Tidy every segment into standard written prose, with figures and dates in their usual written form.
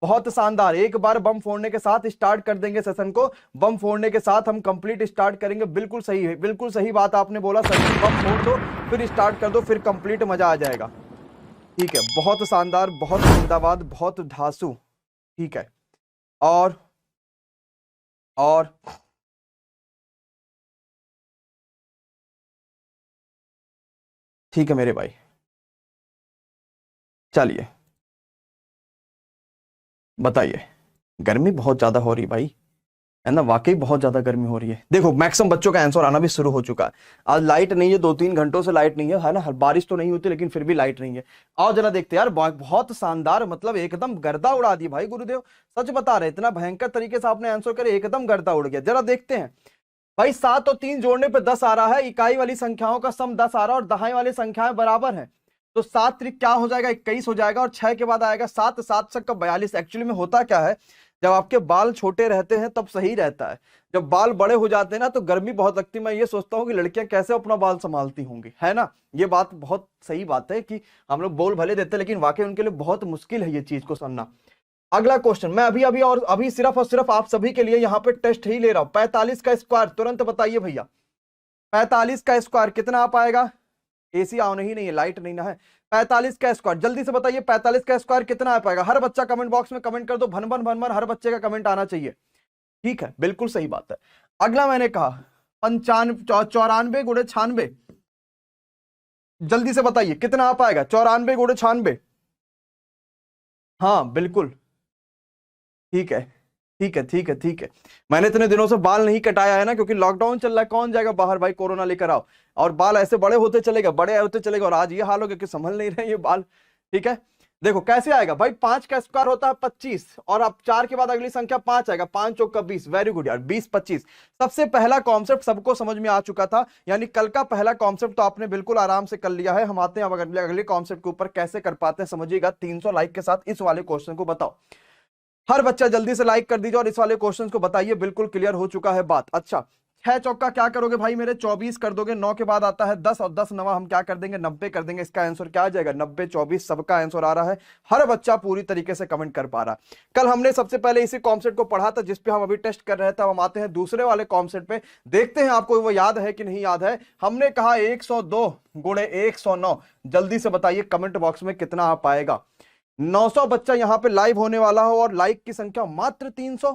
बहुत शानदार। एक बार बम फोड़ने के साथ स्टार्ट कर देंगे सेशन को, बम फोड़ने के साथ हम कंप्लीट स्टार्ट करेंगे। बिल्कुल सही है, बिल्कुल सही बात आपने बोला सर, बम फोड़ दो फिर स्टार्ट कर दो, फिर कंप्लीट मजा आ जाएगा। ठीक है, बहुत शानदार, बहुत जिंदाबाद, बहुत धांसू। ठीक है, और ठीक है मेरे भाई, चलिए बताइए। गर्मी बहुत ज्यादा हो रही भाई, है ना, वाकई बहुत ज्यादा गर्मी हो रही है। देखो मैक्सिमम बच्चों का आंसर आना भी शुरू हो चुका है। आज लाइट नहीं है, 2-3 घंटों से लाइट नहीं है ना, बारिश तो नहीं होती लेकिन फिर भी लाइट नहीं है। आओ जरा देखते हैं यार, बहुत शानदार, मतलब एकदम गर्दा उड़ा दी भाई गुरुदेव। सच बता रहे, इतना भयंकर तरीके से आपने आंसर करे, एकदम गर्दा उड़ गया। जरा देखते हैं भाई, 7 और 3 जोड़ने पे 10 आ रहा है, इकाई वाली संख्याओं का सम 10 आ रहा है और दहाई वाली संख्याएं बराबर हैं। तो 7 त्रिक क्या हो जाएगा, 21 हो जाएगा, और 6 के बाद आएगा 7, 7 छक्का 42। एक्चुअली में होता क्या है, जब आपके बाल छोटे रहते हैं तब सही रहता है, जब बाल बड़े हो जाते हैं ना तो गर्मी बहुत लगती है। मैं ये सोचता हूँ कि लड़कियां कैसे अपना बाल संभालती होंगी, है ना। ये बात बहुत सही बात है कि हम लोग बोल भले देते हैं लेकिन वाकई उनके लिए बहुत मुश्किल है ये चीज को सुनना। अगला क्वेश्चन मैं अभी अभी और अभी सिर्फ और सिर्फ आप सभी के लिए यहाँ पे टेस्ट ही ले रहा हूं। 45 का स्क्वायर, तुरंत बताइए भैया, 45 का स्क्वायर कितना आ पाएगा। एसी ऑन ही नहीं है, लाइट नहीं ना है। 45 का स्क्वायर जल्दी से बताइए, 45 का स्क्वायर कितना आ पाएगा। हर बच्चा कमेंट बॉक्स में कमेंट कर दो, भन भन भन भन, हर बच्चे का कमेंट आना चाहिए। ठीक है, बिल्कुल सही बात है। अगला मैंने कहा 94 गुणे 96, जल्दी से बताइए कितना आ पाएगा 94 गुणे 96। हाँ बिल्कुल, ठीक है ठीक है ठीक है ठीक है। मैंने इतने दिनों से बाल नहीं कटाया है ना, क्योंकि लॉकडाउन चल रहा है, कौन जाएगा बाहर भाई, कोरोना लेकर आओ। और बाल ऐसे बड़े होते चलेगा, बड़े होते चलेगा, और आज ये हाल हो गया कि संभल नहीं रहे ये बाल। ठीक है, देखो कैसे आएगा भाई, 5 का स्क्वायर होता है 25, और अब 4 के बाद अगली संख्या 5 आएगा, 5 चौका 20। वेरी गुड यार, 20 25। सबसे पहला कॉन्सेप्ट सबको समझ में आ चुका था, यानी कल का पहला कॉन्सेप्ट तो आपने बिल्कुल आराम से कर लिया है। हम आते हैं अब अगले कॉन्सेप्ट के ऊपर, कैसे कर पाते हैं समझिएगा। 300 लाइक के साथ इस वाले क्वेश्चन को बताओ। हर बच्चा जल्दी से लाइक कर दीजिए और इस वाले क्वेश्चन को बताइए, बिल्कुल क्लियर हो चुका है बात। अच्छा, 6 चौका क्या करोगे भाई मेरे, 24 कर दोगे। 9 के बाद आता है 10, और 10 नवा हम क्या कर देंगे, 90 कर देंगे। इसका आंसर क्या आ जाएगा, 90 24। सबका आंसर आ रहा है, हर बच्चा पूरी तरीके से कमेंट कर पा रहा है। कल हमने सबसे पहले इसी कॉन्सेप्ट को पढ़ा था जिसपे हम अभी टेस्ट कर रहे थे। हम आते हैं दूसरे वाले कॉन्सेप्ट पे, देखते हैं आपको वो याद है कि नहीं याद है। हमने कहा 102 गुणे 109, जल्दी से बताइए कमेंट बॉक्स में कितना आ पाएगा। 900 बच्चा यहां पे लाइव होने वाला हो और लाइक की संख्या मात्र 300।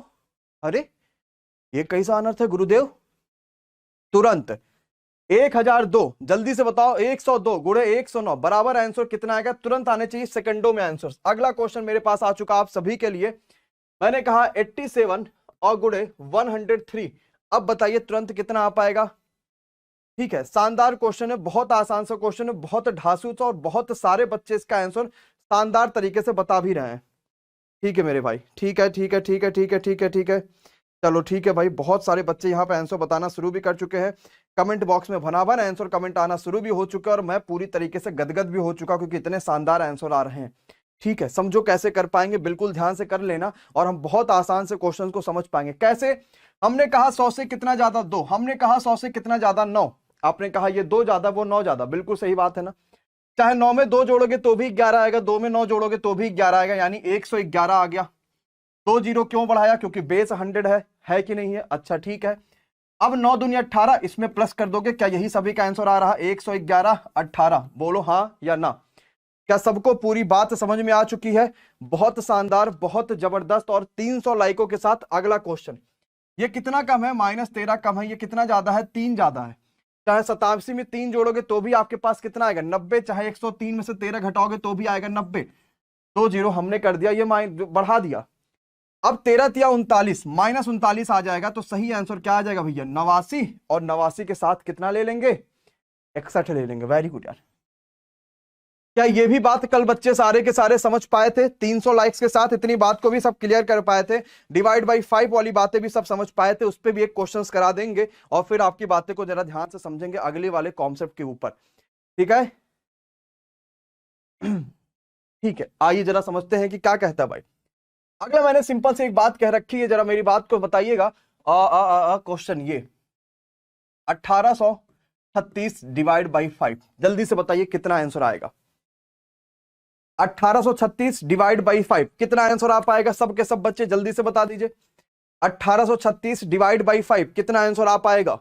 अरे ये कैसा अनर्थ है गुरुदेव। तुरंत 1002, जल्दी से बताओ 102 गुणे 109 बराबर आंसर कितना आएगा, तुरंत आने चाहिए सेकंडों में आंसर। अगला क्वेश्चन मेरे पास आ चुका आप सभी के लिए। मैंने कहा 87 और गुणे 103, अब बताइए तुरंत कितना आ पाएगा। ठीक है, शानदार क्वेश्चन है, बहुत आसान सा क्वेश्चन है, बहुत ढांसू सा, और बहुत सारे बच्चे इसका आंसर शानदार तरीके से बता भी रहे हैं। ठीक है मेरे भाई, ठीक है ठीक है ठीक है ठीक है ठीक है ठीक है, चलो ठीक है भाई। बहुत सारे बच्चे यहाँ पे आंसर बताना शुरू भी कर चुके हैं, कमेंट बॉक्स में भनाभन आंसर कमेंट आना शुरू भी हो चुका है, और मैं पूरी तरीके से गदगद भी हो चुका क्योंकि इतने शानदार आंसर आ रहे हैं। ठीक है, समझो कैसे कर पाएंगे, बिल्कुल ध्यान से कर लेना, और हम बहुत आसान से क्वेश्चन को समझ पाएंगे। कैसे, हमने कहा 100 से कितना ज्यादा 2, हमने कहा 100 से कितना ज्यादा 9, आपने कहा ये 2 ज्यादा वो 9 ज्यादा, बिल्कुल सही बात है ना। चाहे 9 में 2 जोड़ोगे तो भी 11 आएगा, 2 में 9 जोड़ोगे तो भी 11 आएगा, यानी 111 आ गया। 2 जीरो क्यों बढ़ाया, क्योंकि बेस 100 है कि नहीं है। अच्छा ठीक है, अब 9 दूनी 18, इसमें प्लस कर दोगे, क्या यही सभी का आंसर आ रहा है 111 18, बोलो हाँ या ना। क्या सबको पूरी बात समझ में आ चुकी है। बहुत शानदार, बहुत जबरदस्त, और 300 लाइकों के साथ अगला क्वेश्चन। ये कितना कम है, -13 कम है, ये कितना ज्यादा है, 3 ज्यादा है। चाहे 87 में 3 जोड़ोगे तो भी आपके पास कितना आएगा 90, चाहे 103 में से 13 घटाओगे तो भी आएगा 90। 2 जीरो हमने कर दिया, ये बढ़ा दिया। अब 13 तिया 39, -39 आ जाएगा, तो सही आंसर क्या आ जाएगा भैया 89, और 89 के साथ कितना ले लेंगे 61 ले लेंगे। वेरी गुड यार। क्या ये भी बात कल बच्चे सारे के सारे समझ पाए थे, 300 लाइक्स के साथ इतनी बात को भी सब क्लियर कर पाए थे, डिवाइड बाई 5 वाली बातें भी सब समझ पाए थे, उस पर भी एक क्वेश्चंस करा देंगे, और फिर आपकी बातें को जरा ध्यान से समझेंगे अगले वाले कॉन्सेप्ट के ऊपर। ठीक है ठीक है, आइए जरा समझते हैं कि क्या कहता है भाई। अगला मैंने सिंपल से एक बात कह रखी है, जरा मेरी बात को बताइएगा। क्वेश्चन ये 1836 डिवाइड बाई 5, जल्दी से बताइए कितना आंसर आएगा। 1836 डिवाइड बाई 5 कितना आंसर आ पाएगा? सब के सब बच्चे जल्दी से बता दीजिए। 1836 डिवाइड बाई 5 कितना आंसर आ पाएगा?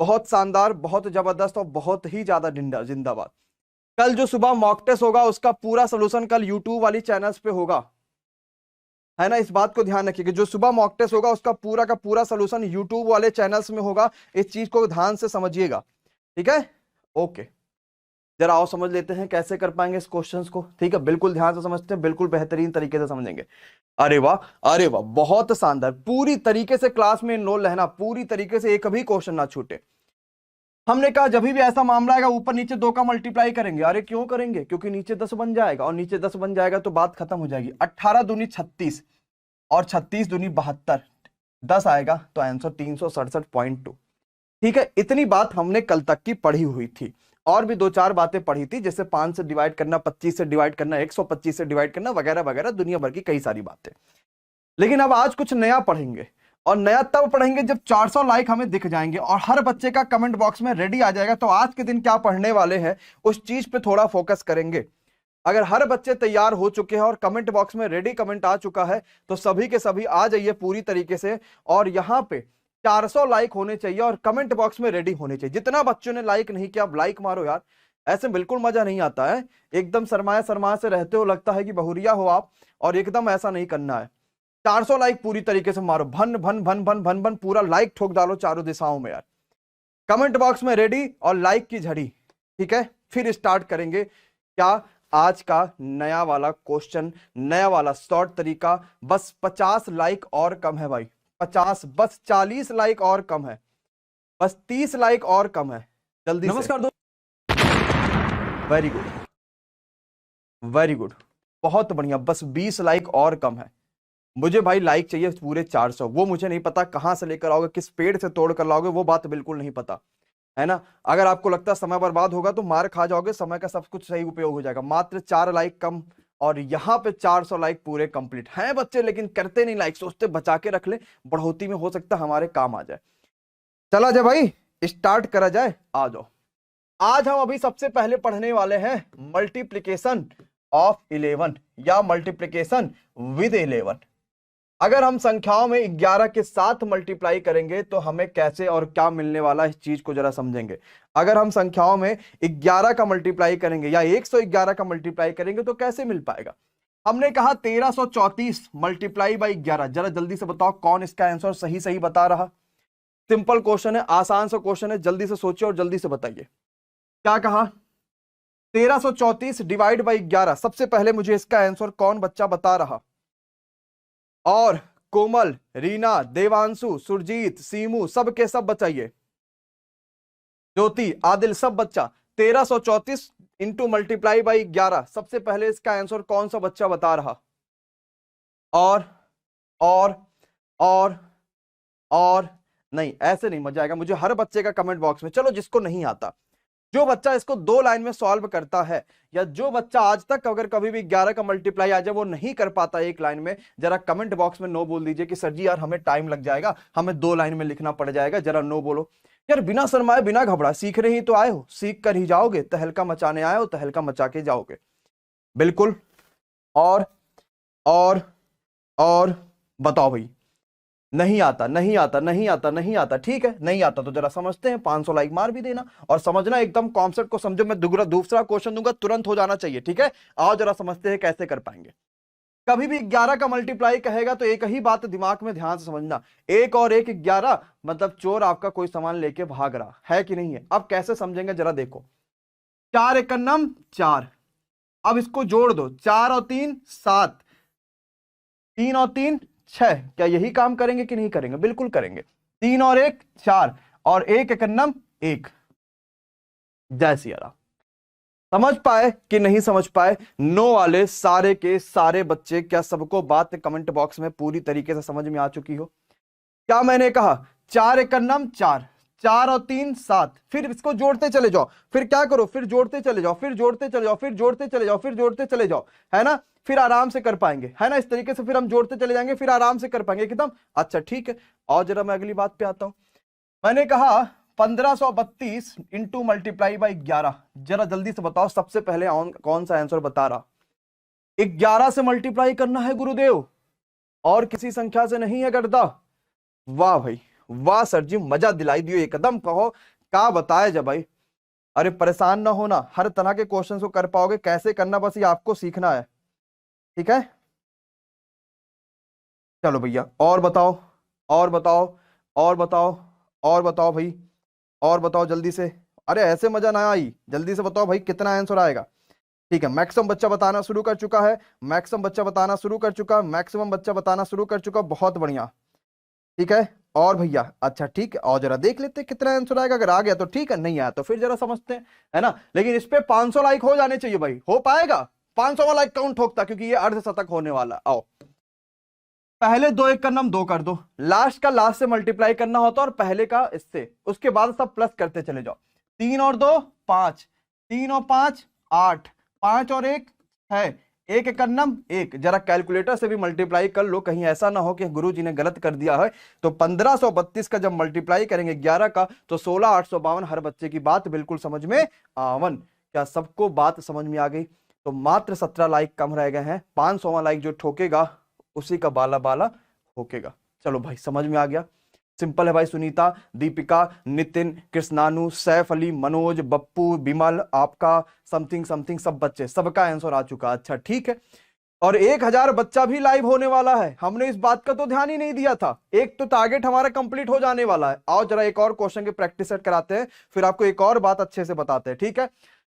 बहुत शानदार, बहुत जबरदस्त और बहुत ही ज्यादा जिंदाबाद। कल जो सुबह मॉक टेस्ट होगा उसका पूरा सोल्यूशन कल यूट्यूब वाली चैनल्स पे होगा, है ना, इस बात को ध्यान रखिएगा। जो सुबह मॉक टेस्ट होगा उसका पूरा का पूरा सोल्यूशन यूट्यूब वाले चैनल्स में होगा, इस चीज को ध्यान से समझिएगा, ठीक है। ओके, जरा आओ समझ लेते हैं कैसे कर पाएंगे इस क्वेश्चंस को, ठीक है। बिल्कुल ध्यान से समझते हैं, बिल्कुल बेहतरीन तरीके से समझेंगे। अरे वाह, अरे वाह, बहुत शानदार। पूरी तरीके से क्लास में इनरोल रहना, पूरी तरीके से एक भी क्वेश्चन ना छूटे। हमने कहा जब भी ऐसा मामला आएगा ऊपर नीचे 2 का मल्टीप्लाई करेंगे। अरे क्यों करेंगे? क्योंकि नीचे 10 बन जाएगा, और नीचे 10 बन जाएगा तो बात खत्म हो जाएगी। 18 दूनी 36 और 36 दूनी 72, 10 आएगा तो आंसर 367.2, ठीक है। इतनी बात हमने कल तक की पढ़ी हुई थी, और भी 2-4 बातें पढ़ी थी, जैसे 5 से डिवाइड करना, 25 से डिवाइड करना, 125 से डिवाइड करना, वगैरह वगैरह, दुनिया भर की कई सारी बातें। लेकिन अब आज कुछ नया पढ़ेंगे, और नया तब पढ़ेंगे जब 400 लाइक हमें दिख जाएंगे और हर बच्चे का कमेंट बॉक्स में रेडी आ जाएगा। तो आज के दिन क्या पढ़ने वाले हैं उस चीज पे थोड़ा फोकस करेंगे। अगर हर बच्चे तैयार हो चुके हैं और कमेंट बॉक्स में रेडी कमेंट आ चुका है तो सभी के सभी आ जाइए पूरी तरीके से, और यहाँ पे 400 लाइक होने चाहिए और कमेंट बॉक्स में रेडी होने चाहिए। जितना बच्चों ने लाइक नहीं किया, अब लाइक मारो यार, ऐसे बिल्कुल मजा नहीं आता है। एकदम सरमाया सरमाया से रहते हो, लगता है कि बहुरिया हो आप, और एकदम ऐसा नहीं करना है। 400 लाइक पूरी तरीके से मारो, भन भन भन भन भन भन, पूरा लाइक ठोक डालो चारों दिशाओं में यार। कमेंट बॉक्स में रेडी और लाइक की झड़ी, ठीक है। फिर स्टार्ट करेंगे क्या आज का नया वाला क्वेश्चन, नया वाला शॉर्ट तरीका। बस 50 लाइक और कम है भाई, 50, बस 40 लाइक और कम है, बस 30 लाइक और कम है, जल्दी नमस्कार दो। वेरी गुड, वेरी गुड, बहुत बढ़िया, बस 20 लाइक और कम है। मुझे भाई लाइक चाहिए पूरे 400। वो मुझे नहीं पता कहां से लेकर आओगे, किस पेड़ से तोड़ कर लाओगे, वो बात बिल्कुल नहीं पता, है ना। अगर आपको लगता है समय बर्बाद होगा तो मार खा जाओगे, समय का सब कुछ सही उपयोग हो जाएगा। मात्र 4 लाइक कम, और यहाँ पे 400 लाइक पूरे कंप्लीट हैं बच्चे, लेकिन करते नहीं लाइक, सोचते बचा के रख ले, बढ़ोतरी में हो सकता है हमारे काम आ जाए। चला जाए भाई, स्टार्ट करा जाए, आ जाओ। आज हम अभी सबसे पहले पढ़ने वाले हैं मल्टीप्लीकेशन ऑफ 11 या मल्टीप्लीकेशन विद 11। अगर हम संख्याओं में 11 के साथ मल्टीप्लाई करेंगे तो हमें कैसे और क्या मिलने वाला है, इस चीज को जरा समझेंगे। अगर हम संख्याओं में 11 का मल्टीप्लाई करेंगे या 111 का मल्टीप्लाई करेंगे तो कैसे मिल पाएगा। हमने कहा 1334 मल्टीप्लाई बाई 11। जरा जल्दी से बताओ कौन इसका आंसर सही सही बता रहा। सिंपल क्वेश्चन है, आसान सा क्वेश्चन है, जल्दी से सोचिए और जल्दी से बताइए। क्या कहा? 1334 डिवाइड बाई 11। सबसे पहले मुझे इसका आंसर कौन बच्चा बता रहा? और कोमल, रीना, देवांशु, सुरजीत, सीमू, सब के सब बताइए। ज्योति, आदिल, सब बच्चा। 1334 इंटू मल्टीप्लाई बाई 11, सबसे पहले इसका आंसर कौन सा बच्चा बता रहा? और और और नहीं, ऐसे नहीं मजा आएगा, मुझे हर बच्चे का कमेंट बॉक्स में। चलो जिसको नहीं आता, जो बच्चा इसको 2 लाइन में सॉल्व करता है, या जो बच्चा आज तक अगर कभी भी 11 का मल्टीप्लाई आ जाए वो नहीं कर पाता 1 लाइन में, जरा कमेंट बॉक्स में नो बोल दीजिए कि सर जी यार हमें टाइम लग जाएगा, हमें 2 लाइन में लिखना पड़ जाएगा, जरा नो बोलो यार। बिना शर्माए बिना घबरा, सीख रहे ही तो आए हो, सीख कर ही जाओगे। तहलका मचाने आए हो, तहलका मचा के जाओगे, बिल्कुल। और बताओ भाई, नहीं आता नहीं आता नहीं आता नहीं आता, ठीक है, नहीं आता तो जरा समझते हैं, 500 लाइक मार भी देना और समझना, एकदम कॉन्सेप्ट को समझो। मैं दूसरा क्वेश्चन दूंगा, तुरंत हो जाना चाहिए, ठीक है। आओ जरा समझते हैं कैसे कर पाएंगे। कभी भी 11 का मल्टीप्लाई कहेगा तो एक ही बात दिमाग में ध्यान से समझना, 1 और 1 11, मतलब चोर आपका कोई सामान लेके भाग रहा है कि नहीं है। अब कैसे समझेंगे जरा देखो। 4 एकन्नम 4, अब इसको जोड़ दो, 4 और 3 7, 3 और 3 6। क्या यही काम करेंगे कि नहीं करेंगे? बिल्कुल करेंगे। 3 और 1 4, और 1 एकन्नम 1। जय सिया राम। समझ पाए कि नहीं समझ पाए? नो वाले सारे के सारे बच्चे, क्या सबको बात कमेंट बॉक्स में पूरी तरीके से समझ में आ चुकी हो? क्या मैंने कहा? 4 एकन्नम 4, 4 और 3 7, फिर इसको जोड़ते चले जाओ। फिर क्या करो? फिर जोड़ते चले जाओ, फिर जोड़ते चले जाओ, फिर जोड़ते चले जाओ, फिर जोड़ते चले जाओ, है ना। फिर आराम से कर पाएंगे, है ना। इस तरीके से फिर हम जोड़ते चले जाएंगे, फिर आराम से कर पाएंगे एकदम। अच्छा ठीक है, और जरा मैं अगली बात पे आता हूं। मैंने कहा 1532 इंटू मल्टीप्लाई बाई 11। जरा जल्दी से बताओ सबसे पहले कौन सा आंसर बता रहा? 11 से मल्टीप्लाई करना है गुरुदेव, और किसी संख्या से नहीं है गर्दा। वाह भाई वाह सर जी, मजा दिलाई दियो एकदम। कहो क्या बताए जब भाई। अरे परेशान ना होना, हर तरह के क्वेश्चन को कर पाओगे, कैसे करना बस ये आपको सीखना है, ठीक है। चलो भैया और बताओ, और बताओ, और बताओ, और बताओ भाई, और बताओ जल्दी से। अरे ऐसे मजा ना आई, जल्दी से बताओ भाई कितना आंसर आएगा। ठीक है, मैक्सिमम बच्चा बताना शुरू कर चुका है, मैक्सिमम बच्चा बताना शुरू कर चुका, मैक्सिमम बच्चा बताना शुरू कर चुका, बहुत बढ़िया। ठीक है, और भैया अच्छा ठीक है, और जरा देख लेते हैं कितना आंसर आएगा। अगर आ गया तो ठीक है, नहीं आया तो फिर जरा समझते हैं, है ना। लेकिन इस पे 500 लाइक हो जाने चाहिए भाई। हो पाएगा? 500 लाइक काउंट ठोकता, क्योंकि ये अर्धशतक होने वाला। आओ पहले 2 एक का नम 2 कर दो, लास्ट का लास्ट से मल्टीप्लाई करना होता और पहले का इससे, उसके बाद सब प्लस करते चले जाओ। 3 और 2 5, 3 और 5 8, 5 और 1 6, एक एक नम 1। जरा कैलकुलेटर से भी मल्टीप्लाई कर लो, कहीं ऐसा ना हो कि गुरुजी ने गलत कर दिया है। तो 1532 का जब मल्टीप्लाई करेंगे 11 का तो 16852। हर बच्चे की बात बिल्कुल समझ में आवन। क्या सबको बात समझ में आ गई? तो मात्र 17 लाइक कम रह गए हैं। 500वां लाइक जो ठोकेगा उसी का बाला बाला ठोकेगा। चलो भाई समझ में आ गया, सिंपल है भाई। सुनीता, दीपिका, नितिन, कृष्णानु, सैफ अली, मनोज, बप्पू, बिमल, आपका समथिंग समथिंग, सब बच्चे, सबका आंसर आ चुका। अच्छा ठीक है, और 1000 बच्चा भी लाइव होने वाला है। हमने इस बात का तो ध्यान ही नहीं दिया था। एक तो टारगेट हमारा कंप्लीट हो जाने वाला है। आओ जरा एक और क्वेश्चन की प्रैक्टिस सेट कराते हैं, फिर आपको एक और बात अच्छे से बताते हैं, ठीक है।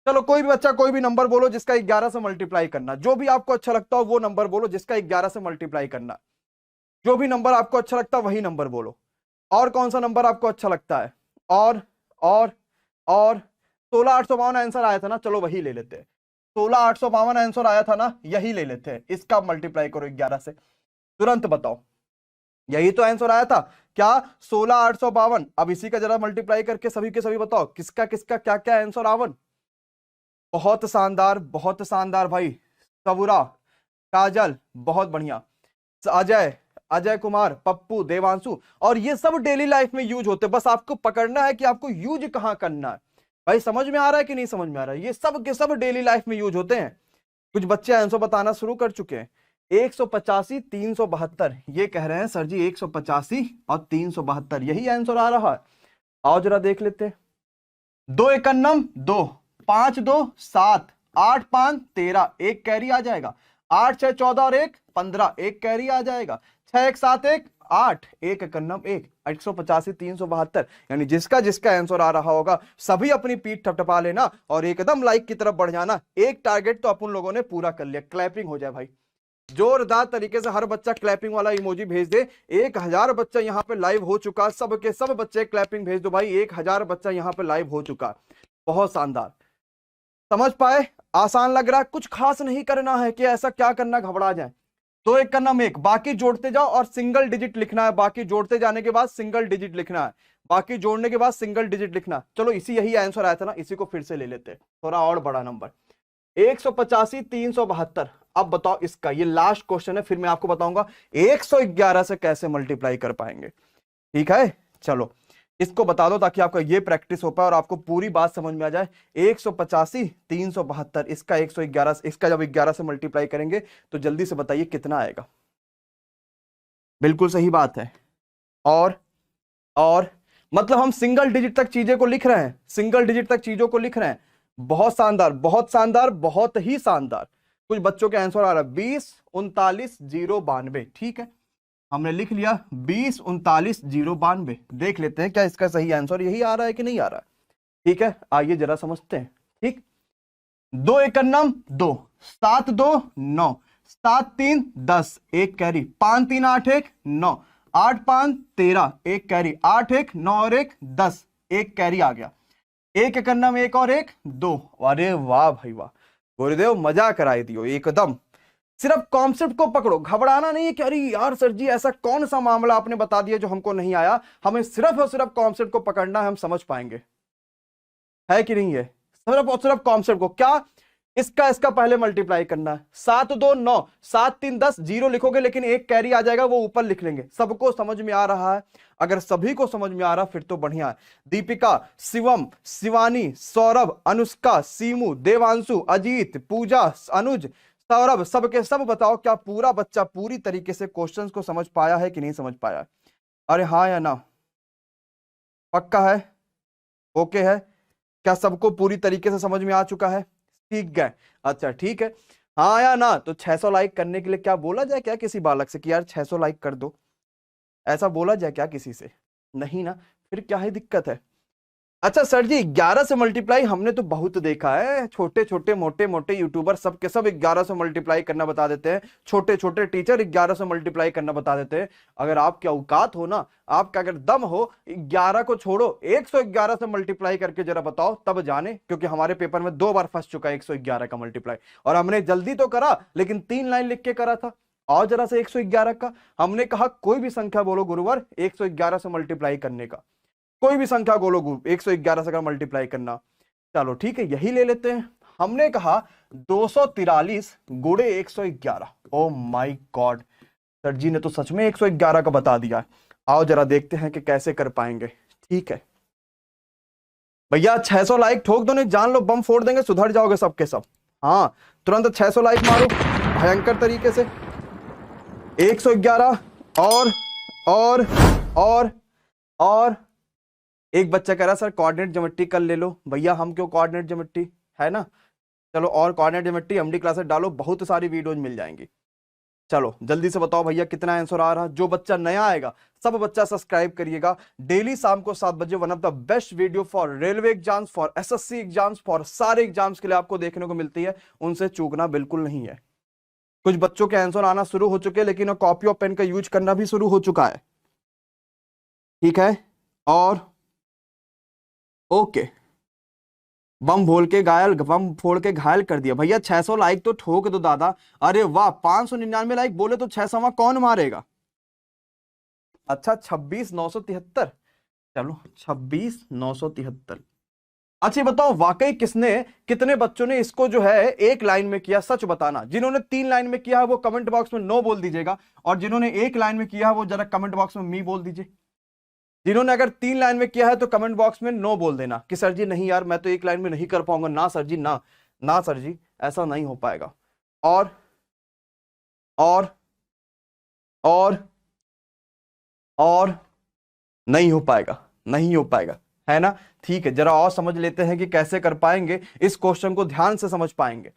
चलो कोई भी बच्चा कोई भी नंबर बोलो जिसका 11 से मल्टीप्लाई करना, जो भी आपको अच्छा लगता हो वो नंबर बोलो जिसका 11 से मल्टीप्लाई करना। जो भी नंबर आपको अच्छा लगता है वही नंबर बोलो। और कौन सा नंबर आपको अच्छा लगता है? और और 16852 आंसर आया था ना, चलो वही ले लेते हैं। 16852 आंसर आया था ना, यही ले लेते हैं। इसका मल्टीप्लाई करो 11 से, तुरंत बताओ। यही तो आंसर आया था क्या? 16852। अब इसी का जरा मल्टीप्लाई करके सभी के सभी बताओ किसका किसका क्या क्या आंसर आवन। बहुत शानदार, बहुत शानदार भाई। सबुरा, काजल, बहुत बढ़िया। अजय, अजय कुमार, पप्पू, देवांशु, और ये सब डेली लाइफ में यूज होते हैं। बस आपको पकड़ना है कि आपको यूज कहां करना है। भाई समझ में आ रहा है कि नहीं समझ में आ रहा है? ये सब के सब डेली लाइफ में यूज होते हैं। कुछ बच्चे आंसर बताना शुरू कर चुके हैं। 185 372, ये कह रहे हैं सर जी 185 और 372 यही आंसर आ रहा है। आओ जरा देख लेते हैं। 2 एकन्नम 2, 5 2 7, 8 5 13, एक कैरी आ जाएगा। 8 6 14 और 1 15, एक कैरी आ जाएगा। 6 1 7 1 8, एक एकन्नम 1, 185 372। यानी जिसका जिसका आंसर आ रहा होगा सभी अपनी पीठ थपथपा लेना और एकदम लाइक की तरफ बढ़ जाना। एक टारगेट तो अपन लोगों ने पूरा कर लिया। क्लैपिंग हो जाए भाई, जोरदार तरीके से हर बच्चा क्लैपिंग वाला इमोजी भेज दे। 1000 बच्चा यहाँ पे लाइव हो चुका, सब के सब बच्चे क्लैपिंग भेज दो भाई। 1000 बच्चा यहाँ पे लाइव हो चुका, बहुत शानदार। समझ पाए? आसान लग रहा है? कुछ खास नहीं करना है कि ऐसा क्या करना घबरा जाए। तो एक करना में एक, बाकी जोड़ते जाओ और सिंगल डिजिट लिखना है। बाकी जोड़ते जाने के बाद सिंगल डिजिट लिखना है, बाकी जोड़ने के बाद सिंगल डिजिट लिखना। चलो इसी यही आंसर आया था ना, इसी को फिर से ले लेते, थोड़ा और बड़ा नंबर। 185 372। अब बताओ इसका, ये लास्ट क्वेश्चन है, फिर मैं आपको बताऊंगा 111 से कैसे मल्टीप्लाई कर पाएंगे। ठीक है, चलो इसको बता दो ताकि आपका ये प्रैक्टिस हो पाए और आपको पूरी बात समझ में आ जाए। 185 372, इसका 111, इसका जब 11 से मल्टीप्लाई करेंगे तो जल्दी से बताइए कितना आएगा। बिल्कुल सही बात है। और मतलब हम सिंगल डिजिट तक चीजें को लिख रहे हैं, सिंगल डिजिट तक चीजों को लिख रहे हैं। बहुत शानदार, बहुत शानदार, बहुत ही शानदार। कुछ बच्चों के आंसर आ रहा है 20 39 092। ठीक है, हमने लिख लिया 20 39 092। देख लेते हैं क्या इसका सही आंसर यही आ रहा है कि नहीं आ रहा है। ठीक है, आइए जरा समझते हैं। ठीक, 2 एकन्नम 2, 7 2 9, 7 3 10, एक कैरी, 5 3 8 1 9, 8 5 13, एक कैरी, 8 1 9 और 1 10, एक कैरी आ गया। एक एकन्नम 1 और 1 2। अरे वाह भाई वाह, गुरुदेव मजा कराई दियो एकदम। सिर्फ कॉन्सेप्ट को पकड़ो, घबराना नहीं है कि अरे यार सर जी ऐसा कौन सा मामला आपने बता दिया जो हमको नहीं आया। हमें सिर्फ और सिर्फ कॉन्सेप्ट को पकड़ना है, हम समझ पाएंगे, है कि नहीं है? सिर्फ और सिर्फ कॉन्सेप्ट को, क्या इसका इसका पहले मल्टीप्लाई करना है। 7 2 9, 7 3 10, 0 लिखोगे लेकिन एक कैरी आ जाएगा, वो ऊपर लिख लेंगे। सबको समझ में आ रहा है? अगर सभी को समझ में आ रहा फिर तो बढ़िया है। दीपिका, शिवम, शिवानी, सौरभ, अनुष्का, सीमू, देवांशु, अजीत, पूजा, अनुज, सौरभ, सबके सब बताओ, क्या पूरा बच्चा पूरी तरीके से क्वेश्चंस को समझ पाया है कि नहीं समझ पाया है? अरे हाँ या ना? पक्का है? ओके है? क्या सबको पूरी तरीके से समझ में आ चुका है? सीख गए? अच्छा ठीक है, हाँ या ना? तो 600 लाइक करने के लिए क्या बोला जाए क्या किसी बालक से कि यार 600 लाइक कर दो? ऐसा बोला जाए क्या किसी से? नहीं ना, फिर क्या ही दिक्कत है? अच्छा सर जी, 11 से मल्टीप्लाई हमने तो बहुत देखा है, छोटे छोटे मोटे मोटे यूट्यूबर सब के सब 11 से मल्टीप्लाई करना बता देते हैं, छोटे छोटे टीचर 11 से मल्टीप्लाई करना बता देते हैं। अगर आपकी औकात हो ना, आपका अगर दम हो, 11 को छोड़ो 111 से मल्टीप्लाई करके जरा बताओ, तब जाने, क्योंकि हमारे पेपर में 2 बार फंस चुका है 111 का मल्टीप्लाई। और हमने जल्दी तो करा, लेकिन 3 लाइन लिख के करा था। और जरा से 111 का हमने कहा कोई भी संख्या बोलो गुरुवर 111 से मल्टीप्लाई करने का, कोई भी संख्या बोलो 111 से अगर मल्टीप्लाई करना। चलो ठीक है, यही ले लेते हैं। हमने कहा 243 गुणे 111। ओ माय गॉड, सर जी ने तो सच में 111 का बता दिया। आओ जरा देखते हैं कि कैसे कर पाएंगे। ठीक है भैया, 600 लाइक ठोक दो, नहीं जान लो बम फोड़ देंगे, सुधर जाओगे सबके सब। हाँ तुरंत 600 लाइक मारो भयंकर तरीके से। 111 और और और एक बच्चा कह रहा सर कोऑर्डिनेट ज्योमेट्री कल ले लो। भैया हम क्यों कोऑर्डिनेट ज्योमेट्री, है ना? चलो, और कोऑर्डिनेट ज्योमेट्री एमडी क्लासेस डालो, बहुत सारी वीडियोज मिल जाएंगी। चलो जल्दी से बताओ भैया कितना आंसर आ रहा। जो बच्चा नया आएगा सब बच्चा सब्सक्राइब करिएगा। डेली शाम को 7 बजे one of the best video for railway exams, for SSC exams, for सारे एग्जाम्स के लिए आपको देखने को मिलती है, उनसे चूकना बिल्कुल नहीं है। कुछ बच्चों के आंसर आना शुरू हो चुके हैं, लेकिन कॉपी और पेन का यूज करना भी शुरू हो चुका है। ठीक है, और ओके, बम फोड़ के घायल कर दिया। भैया 600 लाइक तो ठोक दो दादा। अरे वाह, 599 लाइक बोले तो 600वां कौन मारेगा? अच्छा 26,973। चलो 26,973। अच्छा बताओ वाकई कितने बच्चों ने इसको जो है एक लाइन में किया, सच बताना। जिन्होंने 3 लाइन में किया है वो कमेंट बॉक्स में नो बोल दीजिएगा, और जिन्होंने एक लाइन में किया है वो जरा कमेंट बॉक्स में मी बोल दीजिए। जिन्होंने अगर 3 लाइन में किया है तो कमेंट बॉक्स में नो बोल देना कि सर जी नहीं यार, मैं तो एक लाइन में नहीं कर पाऊंगा। ना सर जी, ना ना सर जी, ऐसा नहीं हो पाएगा। और और और और नहीं हो पाएगा, नहीं हो पाएगा, है ना? ठीक है, जरा और समझ लेते हैं कि कैसे कर पाएंगे, इस क्वेश्चन को ध्यान से समझ पाएंगे।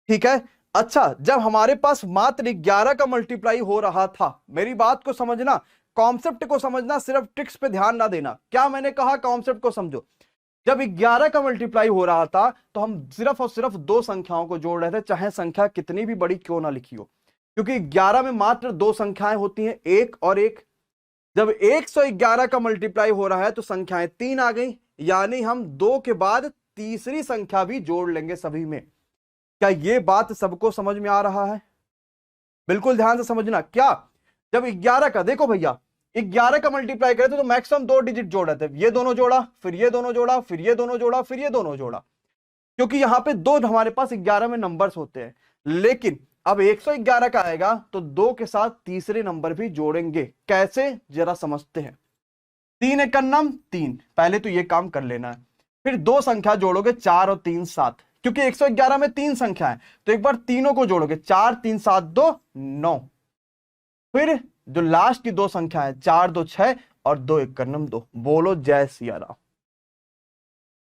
ठीक है, अच्छा जब हमारे पास मात्र 11 का मल्टीप्लाई हो रहा था, मेरी बात को समझना, कॉन्सेप्ट को समझना, सिर्फ ट्रिक्स पे ध्यान ना देना। क्या मैंने कहा? कॉन्सेप्ट को समझो। जब 11 का मल्टीप्लाई हो रहा था तो हम सिर्फ और सिर्फ 2 संख्याओं को जोड़ रहे थे, चाहे संख्या कितनी भी बड़ी क्यों ना लिखी हो, क्योंकि 11 में मात्र 2 संख्याएं होती हैं, 1 और 1। जब 111 का मल्टीप्लाई हो रहा है तो संख्याएं 3 आ गई, यानी हम 2 के बाद तीसरी संख्या भी जोड़ लेंगे सभी में। क्या ये बात सबको समझ में आ रहा है? बिल्कुल ध्यान से समझना। क्या जब 11 का, देखो भैया 11 का मल्टीप्लाई करे तो मैक्सिमम 2 डिजिट जोड़ रहे थे, ये दोनों जोड़ा, फिर ये दोनों जोड़ा, फिर ये दोनों जोड़ा, फिर ये दोनों जोड़ा, क्योंकि यहां पे 2 हमारे पास 11 में नंबर्स होते हैं। लेकिन अब 111 का आएगा तो 2 के साथ तीसरे नंबर भी जोड़ेंगे। कैसे, जरा समझते हैं। 3 एक नम 3, पहले तो ये काम कर लेना है। फिर 2 संख्या जोड़ोगे, 4 और 3 7, क्योंकि 111 में 3 संख्या है तो एक बार तीनों को जोड़ोगे, 4 3 7 2 9। फिर जो लास्ट की 2 संख्या है, 4 2 6 और 2 1 2। बोलो जय सिया राम।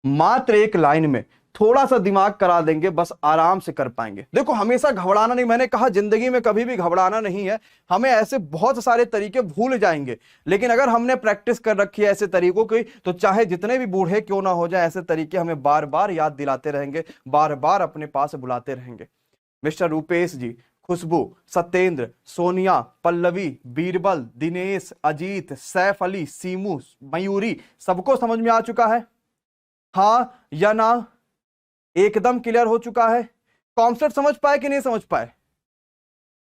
मात्र एक लाइन में थोड़ा सा दिमाग करा देंगे, बस आराम से कर पाएंगे। देखो हमेशा घबराना नहीं, मैंने कहा जिंदगी में कभी भी घबराना नहीं है। हमें ऐसे बहुत सारे तरीके भूल जाएंगे, लेकिन अगर हमने प्रैक्टिस कर रखी है ऐसे तरीकों की, तो चाहे जितने भी बूढ़े क्यों ना हो जाए, ऐसे तरीके हमें बार बार याद दिलाते रहेंगे, बार बार अपने पास बुलाते रहेंगे। मिस्टर रूपेश जी, खुशबू, सत्येंद्र, सोनिया, पल्लवी, बीरबल, दिनेश, अजीत, सैफ अली, सीमू, मयूरी, सबको समझ में आ चुका है? हाँ या ना? एकदम क्लियर हो चुका है? कॉन्सेप्ट समझ पाए कि नहीं समझ पाए?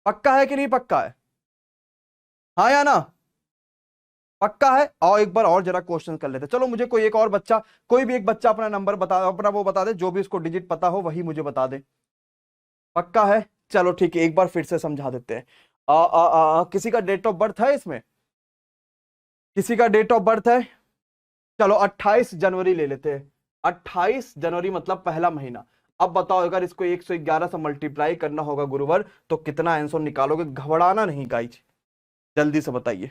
पक्का है कि नहीं पक्का है? हाँ या ना? पक्का है? और एक बार और जरा क्वेश्चन कर लेते। चलो मुझे कोई एक और बच्चा, कोई भी एक बच्चा अपना नंबर बता, अपना वो बता दे, जो भी उसको डिजिट पता हो वही मुझे बता दे। पक्का है? चलो ठीक है, एक बार फिर से समझा देते हैं। किसी का डेट ऑफ बर्थ है इसमें? किसी का डेट ऑफ बर्थ है? चलो 28 जनवरी ले लेते हैं। 28 जनवरी मतलब पहला महीना। अब बताओ अगर इसको 111 से मल्टीप्लाई करना होगा गुरुवर तो कितना आंसर निकालोगे? घबराना नहीं गाइज, जल्दी से बताइए।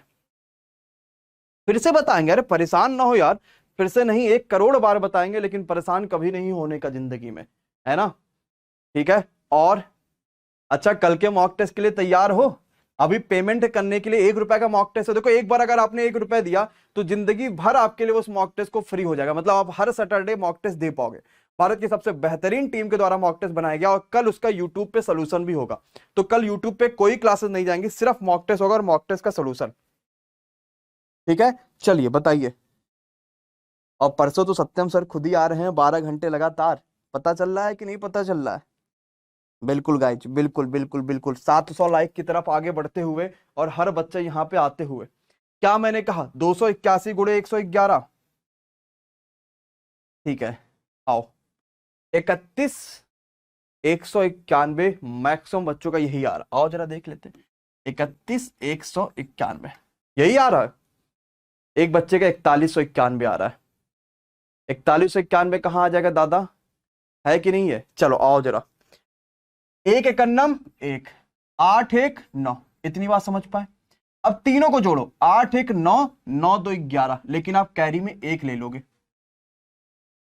फिर से बताएंगे, अरे परेशान ना हो यार, फिर से नहीं 1 करोड़ बार बताएंगे, लेकिन परेशान कभी नहीं होने का जिंदगी में, है ना? ठीक है। और अच्छा, कल के मॉक टेस्ट के लिए तैयार हो? अभी पेमेंट करने के लिए 1 रुपए का मॉक टेस्ट है। देखो एक बार अगर आपने 1 रुपए दिया तो जिंदगी भर आपके लिए उस मॉक टेस्ट को फ्री हो जाएगा। मतलब आप हर सैटरडे मॉक टेस्ट दे पाओगे। भारत की सबसे बेहतरीन टीम के द्वारा मॉक टेस्ट बनाया गया और कल उसका यूट्यूब पे सोल्यूशन भी होगा। तो कल यूट्यूब पे कोई क्लासेस नहीं जाएंगी, सिर्फ मॉक टेस्ट होगा और मॉक टेस्ट का सोल्यूशन। ठीक है, चलिए बताइए। और परसों तो सत्यम सर खुद ही आ रहे हैं 12 घंटे लगातार। पता चल रहा है कि नहीं पता चल रहा है? बिल्कुल गाइज, बिल्कुल बिल्कुल बिल्कुल 700 लाइक की तरफ आगे बढ़ते हुए और हर बच्चे यहां पे आते हुए। क्या मैंने कहा? 281 गुणे 111। ठीक है, आओ 31 191 मैक्सिमम बच्चों का यही आ रहा। आओ जरा देख लेते हैं। 31 191 यही आ रहा है। एक बच्चे का 4191 आ रहा है। 4191 कहाँ आ जाएगा दादा? है कि नहीं है? चलो आओ जरा। 1 एकन्नम 1, 8 1 9, इतनी बात समझ पाए? अब तीनों को जोड़ो, 8 1 9, 9 2 11, लेकिन आप कैरी में 1 ले लोगे।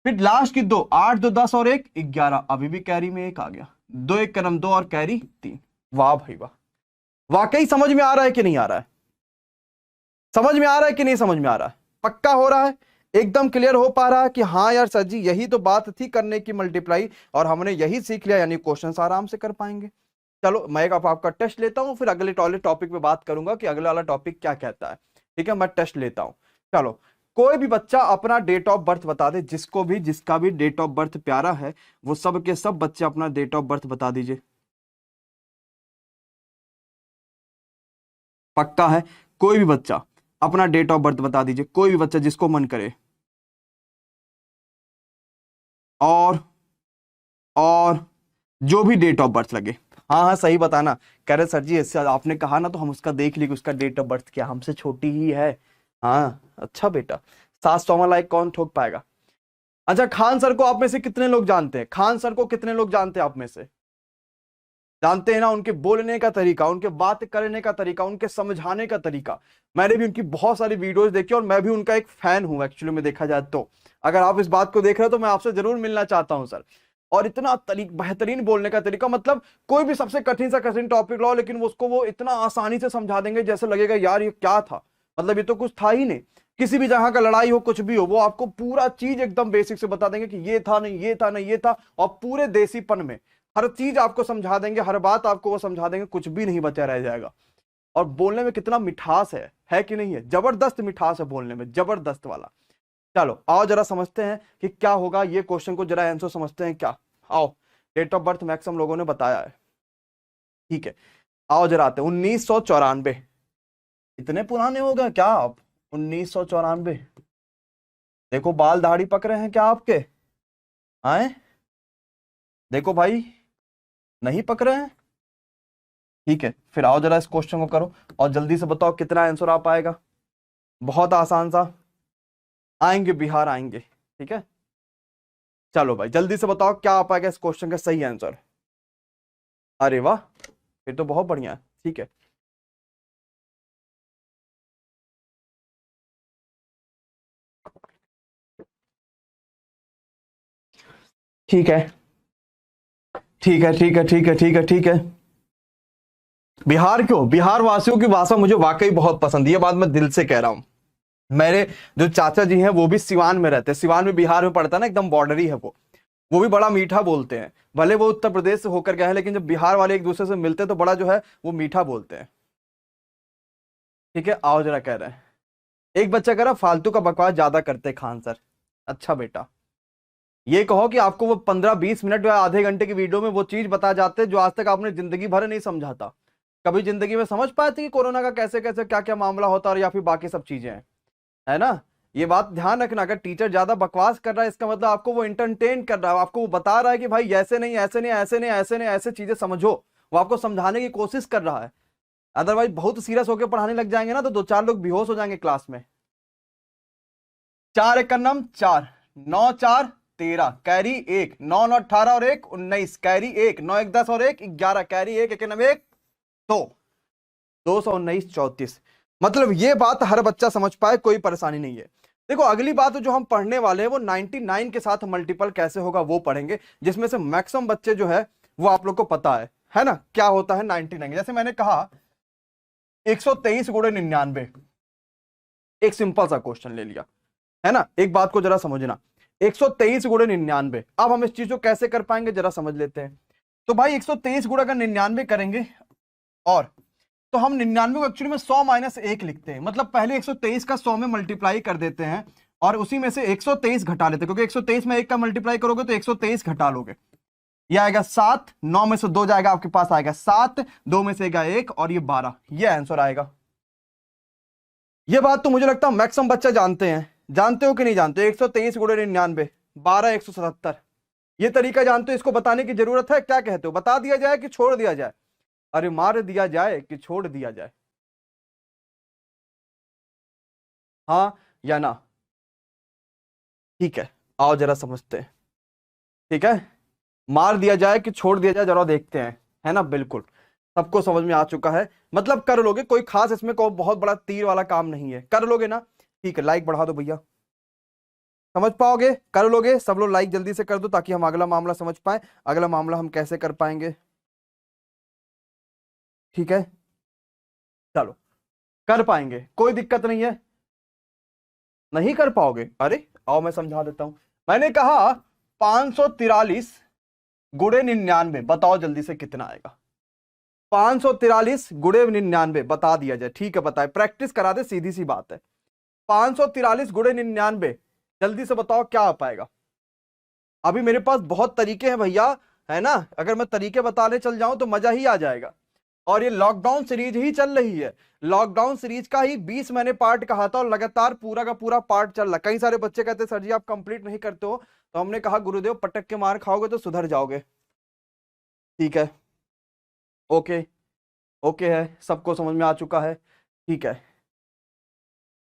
फिर लास्ट की 2, 8 2 10 और 1 11, अभी भी कैरी में 1 आ गया। 2 एकन्नम 2 और कैरी 3। वाह भाई वाह। वाकई समझ में आ रहा है कि नहीं आ रहा है? समझ में आ रहा है कि नहीं समझ में आ रहा है? पक्का हो रहा है? एकदम क्लियर हो पा रहा है कि हाँ यार सर जी यही तो बात थी करने की मल्टीप्लाई, और हमने यही सीख लिया, यानी क्वेश्चंस आराम से कर पाएंगे। चलो मैं आपका टेस्ट लेता हूं, फिर अगले टॉपिक पे बात करूंगा कि अगला वाला टॉपिक क्या कहता है। ठीक है, मैं टेस्ट लेता हूं। चलो, कोई भी बच्चा अपना डेट ऑफ बर्थ बता दे, जिसका भी डेट ऑफ बर्थ प्यारा है वो सब के सब बच्चे अपना डेट ऑफ बर्थ बता दीजिए। पक्का है? कोई भी बच्चा अपना डेट ऑफ बर्थ बता दीजिए, कोई भी बच्चा जिसको मन करे। और जो भी डेट ऑफ बर्थ लगे। हाँ हाँ सही बताना। कह रहे सर जी इससे आपने कहा ना तो हम उसका देख ली कि उसका डेट ऑफ बर्थ क्या हमसे छोटी ही है। हाँ अच्छा बेटा, 700 लाइक कौन ठोक पाएगा? अच्छा, खान सर को आप में से कितने लोग जानते हैं? खान सर को कितने लोग जानते हैं आप में से? जानते हैं ना? उनके बोलने का तरीका, उनके बात करने का तरीका, उनके समझाने का तरीका। मैंने भी उनकी बहुत सारी वीडियोस देखी और मैं भी उनका एक फैन हूं एक्चुअली में देखा जाए तो। अगर आप इस बात को देख रहे हो तो मैं आपसे जरूर मिलना चाहता हूं सर। और इतना बेहतरीन बोलने का तरीका, मतलब कोई भी सबसे कठिन सा कठिन टॉपिक लाओ लेकिन उसको वो इतना आसानी से समझा देंगे जैसे लगेगा यार ये क्या था, मतलब ये तो कुछ था ही नहीं। किसी भी जगह का लड़ाई हो कुछ भी हो वो आपको पूरा चीज एकदम बेसिक से बता देंगे कि ये था नहीं ये था नहीं ये था, और पूरे देसीपन में हर चीज आपको समझा देंगे, हर बात आपको वो समझा देंगे, कुछ भी नहीं बचा रह जाएगा। और बोलने में कितना मिठास है कि नहीं है? जबरदस्त मिठास है बोलने में, जबरदस्त वाला। चलो आओ जरा समझते हैं कि क्या होगा, ये क्वेश्चन को जरा आंसर समझते हैं क्या। आओ, डेट ऑफ बर्थ मैक्सिमम लोगों ने बताया है। ठीक है, आओ जरा आते हैं 1994। इतने पुराने हो गए क्या आप? 1994। देखो बाल दाढ़ी पक रहे हैं क्या आपके? आए देखो भाई, नहीं पक रहे हैं? ठीक है, फिर आओ जरा इस क्वेश्चन को करो और जल्दी से बताओ कितना आंसर आ पाएगा। बहुत आसान सा। आएंगे बिहार आएंगे। ठीक है, चलो भाई जल्दी से बताओ क्या आ पाएगा इस क्वेश्चन का सही आंसर। अरे वाह, फिर तो बहुत बढ़िया है। ठीक है, ठीक है ठीक है ठीक है ठीक है ठीक है ठीक है। बिहार क्यों? बिहार वासियों की भाषा मुझे वाकई बहुत पसंद है, ये बात मैं दिल से कह रहा हूं। मेरे जो चाचा जी हैं वो भी सिवान में रहते हैं, सिवान में बिहार में पड़ता है ना, एकदम बॉर्डर ही है वो भी बड़ा मीठा बोलते हैं। भले वो उत्तर प्रदेश से होकर गए हैं लेकिन जब बिहार वाले एक दूसरे से मिलते हैं तो बड़ा जो है वो मीठा बोलते हैं। ठीक है, आओ जरा कह रहे हैं। एक बच्चा कह रहा फालतू का बकवास ज्यादा करते खान सर। अच्छा बेटा, ये कहो कि आपको वो 15-20 मिनट या आधे घंटे की वीडियो में वो चीज बता जाते जो आज तक आपने जिंदगी भर नहीं समझाता। कभी जिंदगी में समझ पाए थे कि कोरोना का कैसे कैसे क्या क्या मामला होता है, या फिर बाकी सब चीजें हैं, है ना? ये बात ध्यान रखना, अगर टीचर ज्यादा बकवास कर रहा है इसका मतलब आपको वो इंटरटेन कर रहा है, आपको वो बता रहा है कि भाई ऐसे नहीं ऐसे नहीं ऐसे नहीं ऐसे नहीं ऐसे चीजें समझो, वो आपको समझाने की कोशिश कर रहा है। अदरवाइज बहुत सीरियस होकर पढ़ाने लग जाएंगे ना तो 2-4 लोग बेहोश हो जाएंगे क्लास में। 4 एकन्नम 4, 9 4 13, कैरी 1, 9 9 18 और 1 19, कैरी 1, 9 1 10 और 1 11, कैरी 1 1 9 1 2, 219 34। मतलब ये बात हर बच्चा समझ पाए, कोई परेशानी नहीं है। देखो अगली बात जो हम पढ़ने वाले हैं वो 99 के साथ मल्टीपल कैसे होगा वो पढ़ेंगे, जिसमें से मैक्सिमम बच्चे जो है वो आप लोग को पता है ना क्या होता है 99। जैसे मैंने कहा 123 गुणे 99, एक सिंपल सा क्वेश्चन ले लिया है ना। एक बात को जरा समझना, 123 गुणे 99। अब हम इस चीज को कैसे कर पाएंगे जरा समझ लेते हैं। तो भाई 123 गुणा का 99 करेंगे, और तो हम 99 को एक्चुअली में 100 माइनस 1 लिखते हैं। मतलब पहले 123 का 100 में मल्टीप्लाई कर देते हैं और उसी में से 123 घटा लेते हैं, क्योंकि 123 में 1 का मल्टीप्लाई करोगे तो 123 घटा लोगे, ये आएगा 7, 9 में से 2 जाएगा आपके पास आएगा 7, 2 में से 1 और ये 12, ये आंसर आएगा। ये बात तो मुझे लगता है मैक्सिमम बच्चा जानते हैं, जानते हो कि नहीं जानते? 123 गुणे 99, 12 177, ये तरीका जानते हो? इसको बताने की जरूरत है? क्या कहते हो, बता दिया जाए कि छोड़ दिया जाए? अरे मार दिया जाए कि छोड़ दिया जाए, हाँ या ना? ठीक है, आओ जरा समझते हैं। ठीक है, मार दिया जाए कि छोड़ दिया जाए, जरा देखते हैं, है ना। बिल्कुल सबको समझ में आ चुका है, मतलब कर लोगे, कोई खास इसमें कोई बहुत बड़ा तीर वाला काम नहीं है, कर लोगे ना। ठीक है, लाइक बढ़ा दो भैया, समझ पाओगे, कर लोगे सब लोग, लाइक जल्दी से कर दो ताकि हम अगला मामला समझ पाए, अगला मामला हम कैसे कर पाएंगे। ठीक है, चलो कर पाएंगे, कोई दिक्कत नहीं है। नहीं कर पाओगे, अरे आओ मैं समझा देता हूं। मैंने कहा 543 गुणे 99, बताओ जल्दी से कितना आएगा। 543 गुणे 99 बता दिया जाए, ठीक है बताए, प्रैक्टिस करा दे, सीधी सी बात है। 543 गुणे 99 जल्दी से बताओ क्या आ पाएगा। अभी मेरे पास बहुत तरीके हैं भैया, है ना, अगर मैं तरीके बताने चल जाऊं तो मजा ही आ जाएगा। और ये लॉकडाउन सीरीज ही चल रही है, लॉकडाउन सीरीज का ही 20 मैंने पार्ट कहा था और लगातार पूरा का पूरा पार्ट चल रहा। कई सारे बच्चे कहते सर जी आप कंप्लीट नहीं करते हो, तो हमने कहा गुरुदेव पटक के मार खाओगे तो सुधर जाओगे। ठीक है, ओके, ओके है, सबको समझ में आ चुका है। ठीक है,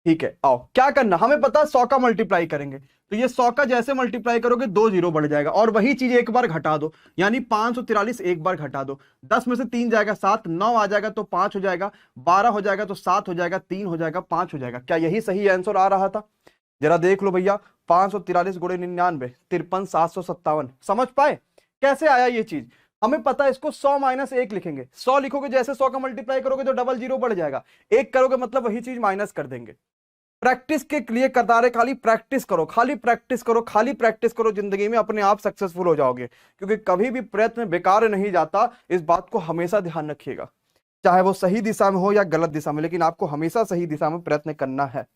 ठीक है, आओ क्या करना, हमें पता है 100 का मल्टीप्लाई करेंगे, तो ये 100 का जैसे मल्टीप्लाई करोगे 2 जीरो बढ़ जाएगा, और वही चीज एक बार घटा दो, यानी 543 एक बार घटा दो। 10 में से 3 जाएगा 7, 9 आ जाएगा तो 5 हो जाएगा, 12 हो जाएगा तो 7 हो जाएगा, 3 हो जाएगा 5 हो जाएगा। क्या यही सही आंसर आ रहा था? जरा देख लो भैया, 543 गुणे 99, 53,757। समझ पाए कैसे आया ये चीज? हमें पता है इसको 100 माइनस 1 लिखेंगे, 100 लिखोगे जैसे 100 का मल्टीप्लाई करोगे तो डबल जीरो बढ़ जाएगा, 1 करोगे मतलब वही चीज माइनस कर देंगे। प्रैक्टिस के लिए करता रहे, खाली प्रैक्टिस करो, खाली प्रैक्टिस करो, खाली प्रैक्टिस करो, जिंदगी में अपने आप सक्सेसफुल हो जाओगे, क्योंकि कभी भी प्रयत्न बेकार नहीं जाता, इस बात को हमेशा ध्यान रखिएगा, चाहे वो सही दिशा में हो या गलत दिशा में, लेकिन आपको हमेशा सही दिशा में प्रयत्न करना है।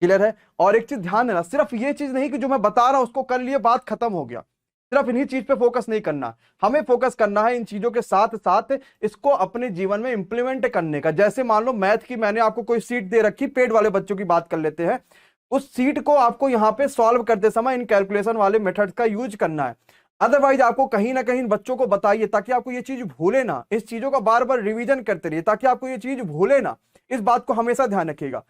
क्लियर है? और एक चीज ध्यान देना, सिर्फ ये चीज नहीं कि जो मैं बता रहा हूं उसको कर लिए बात खत्म हो गया, सिर्फ इन्हीं चीज पे फोकस नहीं करना, हमें फोकस करना है इन चीजों के साथ साथ इसको अपने जीवन में इंप्लीमेंट करने का। जैसे मान लो मैथ की मैंने आपको कोई सीट दे रखी, पेड वाले बच्चों की बात कर लेते हैं, उस सीट को आपको यहां पे सॉल्व करते समय इन कैलकुलेशन वाले मेथड का यूज करना है। अदरवाइज आपको कहीं ना कहीं बच्चों को बताइए ताकि आपको ये चीज भूले ना, इस चीजों का बार बार रिवीजन करते रहिए ताकि आपको ये चीज भूले ना, इस बात को हमेशा ध्यान रखिएगा।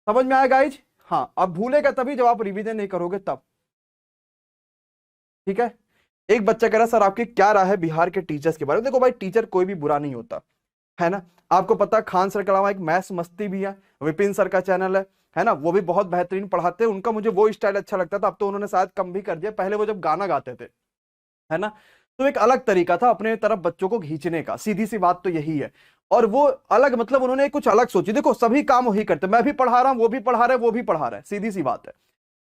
समझ में आएगा गाइज? हाँ, अब भूलेगा तभी जब आप रिवीजन नहीं करोगे तब। ठीक है, एक बच्चा कह रहा सर आपकी क्या राय है बिहार के टीचर्स के बारे में? देखो भाई, टीचर कोई भी बुरा नहीं होता, है ना। आपको पता है खान सर के अलावा एक मैथ्स मस्ती भी है, विपिन सर का चैनल है ना, वो भी बहुत बेहतरीन पढ़ाते हैं, उनका मुझे वो स्टाइल अच्छा लगता था, अब तो उन्होंने शायद कम भी कर दिया, पहले वो जब गाना गाते थे, है ना, तो एक अलग तरीका था अपने तरफ बच्चों को खींचने का, सीधी सी बात तो यही है। और वो अलग, मतलब उन्होंने कुछ अलग सोची। देखो सभी काम वही करते, मैं भी पढ़ा रहा हूं, वो भी पढ़ा रहा है, वो भी पढ़ा रहा है, सीधी सी बात है,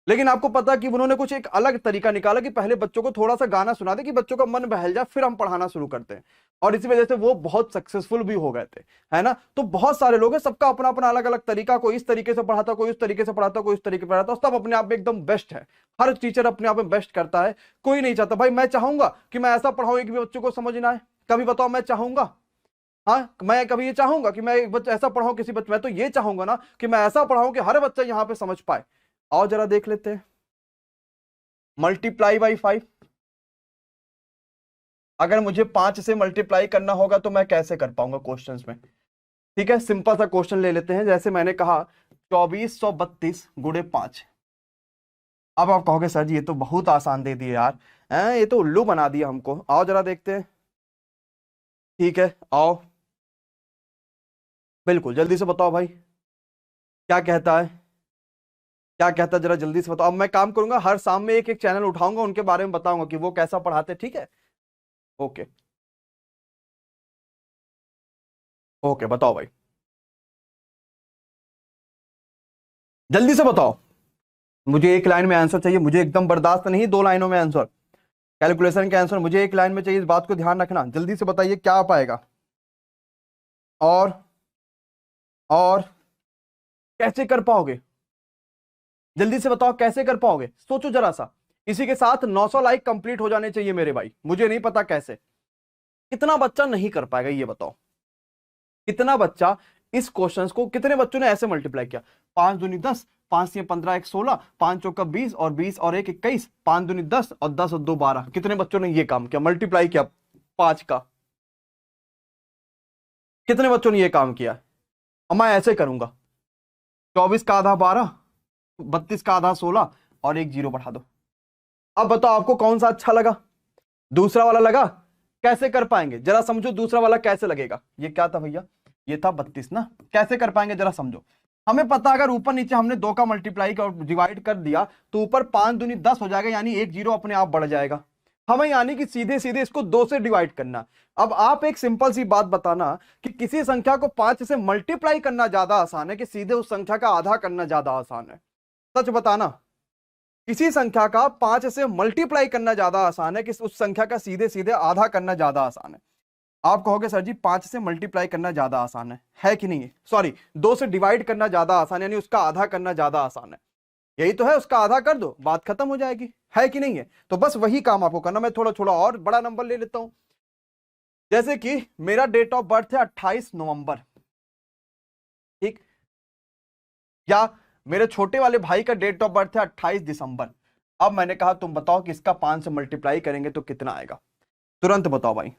लेकिन आपको पता कि उन्होंने कुछ एक अलग तरीका निकाला कि पहले बच्चों को थोड़ा सा गाना सुना दे कि बच्चों का मन बहल जाए, फिर हम पढ़ाना शुरू करते हैं, और इसी वजह से वो बहुत सक्सेसफुल भी हो गए थे, है ना। तो बहुत सारे लोग हैं, सबका अपना अपना अलग अलग तरीका, कोई इस तरीके से पढ़ाता, कोई उस तरीके से पढ़ाता, कोई इस तरीके से पढ़ाता, सब अपने आप में एकदम बेस्ट है, हर टीचर अपने आप में बेस्ट करता है। कोई नहीं चाहता भाई मैं चाहूंगा कि मैं ऐसा पढ़ाऊं कि बच्चों को समझ ना आए, कभी बताओ मैं चाहूंगा? हाँ, मैं कभी ये चाहूंगा कि मैं एक बच्चा ऐसा पढ़ाऊं किसी बच्चे, मैं तो ये चाहूंगा ना कि मैं ऐसा पढ़ाऊं कि हर बच्चा यहां पे समझ पाए। आओ जरा देख लेते हैं, मल्टीप्लाई बाई 5, अगर मुझे 5 से मल्टीप्लाई करना होगा तो मैं कैसे कर पाऊंगा क्वेश्चंस में? ठीक है, सिंपल सा क्वेश्चन ले लेते हैं, जैसे मैंने कहा 2432 गुणे 5, अब आप कहोगे सर जी ये तो बहुत आसान दे दिए यार, ये तो उल्लू बना दिया हमको। आओ जरा देखते हैं। ठीक है आओ, बिल्कुल जल्दी से बताओ भाई क्या कहता है, क्या कहता है, जरा जल्दी से बताओ। अब मैं काम करूंगा, हर शाम में एक एक चैनल उठाऊंगा, उनके बारे में बताऊंगा कि वो कैसा पढ़ाते हैं, ठीक है। ओके ओके बताओ भाई, जल्दी से बताओ। मुझे एक लाइन में आंसर चाहिए, मुझे एकदम बर्दाश्त नहीं 2 लाइनों में आंसर, कैलकुलेशन का आंसर मुझे एक लाइन में चाहिए, इस बात को ध्यान रखना। जल्दी से बताइए क्या आ पाएगा, और और कैसे कर पाओगे, जल्दी से बताओ कैसे कर पाओगे, सोचो जरा सा। इसी के साथ 900 लाइक कंप्लीट हो जाने चाहिए मेरे भाई, मुझे नहीं पता कैसे, कितना बच्चा नहीं कर पाएगा ये बताओ, कितना बच्चा इस क्वेश्चन को, कितने बच्चों ने ऐसे मल्टीप्लाई किया, 5 दूनी 10, 5 से 15 1 16, 5 चौका 20 और 20 और 1 21, 5 दूनी 10 और 10 और 2 12, कितने बच्चों ने ये काम किया, मल्टीप्लाई किया 5 का, कितने बच्चों ने ये काम किया। अब मैं ऐसे करूंगा, 24 का आधा 12, 32 का आधा 16 और एक जीरो बढ़ा दो। अब बताओ आपको कौन सा अच्छा लगा, दूसरा वाला लगा, कैसे कर पाएंगे जरा समझो, दूसरा वाला कैसे लगेगा। ये क्या था भैया, ये था 32 ना, कैसे कर पाएंगे जरा समझो। हमें पता अगर ऊपर नीचे हमने 2 का मल्टीप्लाई और डिवाइड कर दिया तो ऊपर 5 दूनी 10 हो जाएगा, यानी एक जीरो अपने आप बढ़ जाएगा। हमें यानी कि सीधे सीधे इसको 2 से डिवाइड करना। अब आप एक सिंपल सी बात बताना कि किसी संख्या को 5 से मल्टीप्लाई करना ज्यादा आसान है कि सीधे उस संख्या का आधा करना ज्यादा आसान है, सच बताना। किसी संख्या का 5 से मल्टीप्लाई करना ज्यादा आसान है कि उस संख्या का सीधे सीधे आधा करना ज्यादा आसान है। आप कहोगे सर जी 5 से मल्टीप्लाई करना ज्यादा आसान है कि नहीं है, सॉरी 2 से डिवाइड करना ज्यादा आसान है, यानी उसका आधा करना ज्यादा आसान है, यही तो है, उसका आधा कर दो बात खत्म हो जाएगी, है कि नहीं है। तो बस वही काम आपको करना। मैं थोड़ा थोड़ा और बड़ा नंबर ले लेता हूं, जैसे कि मेरा डेट ऑफ बर्थ है 28 नवंबर, ठीक, या मेरे छोटे वाले भाई का डेट ऑफ बर्थ है 28 दिसंबर। अब मैंने कहा तुम बताओ कि इसका 5 से मल्टीप्लाई करेंगे तो कितना आएगा, तुरंत बताओ भाई,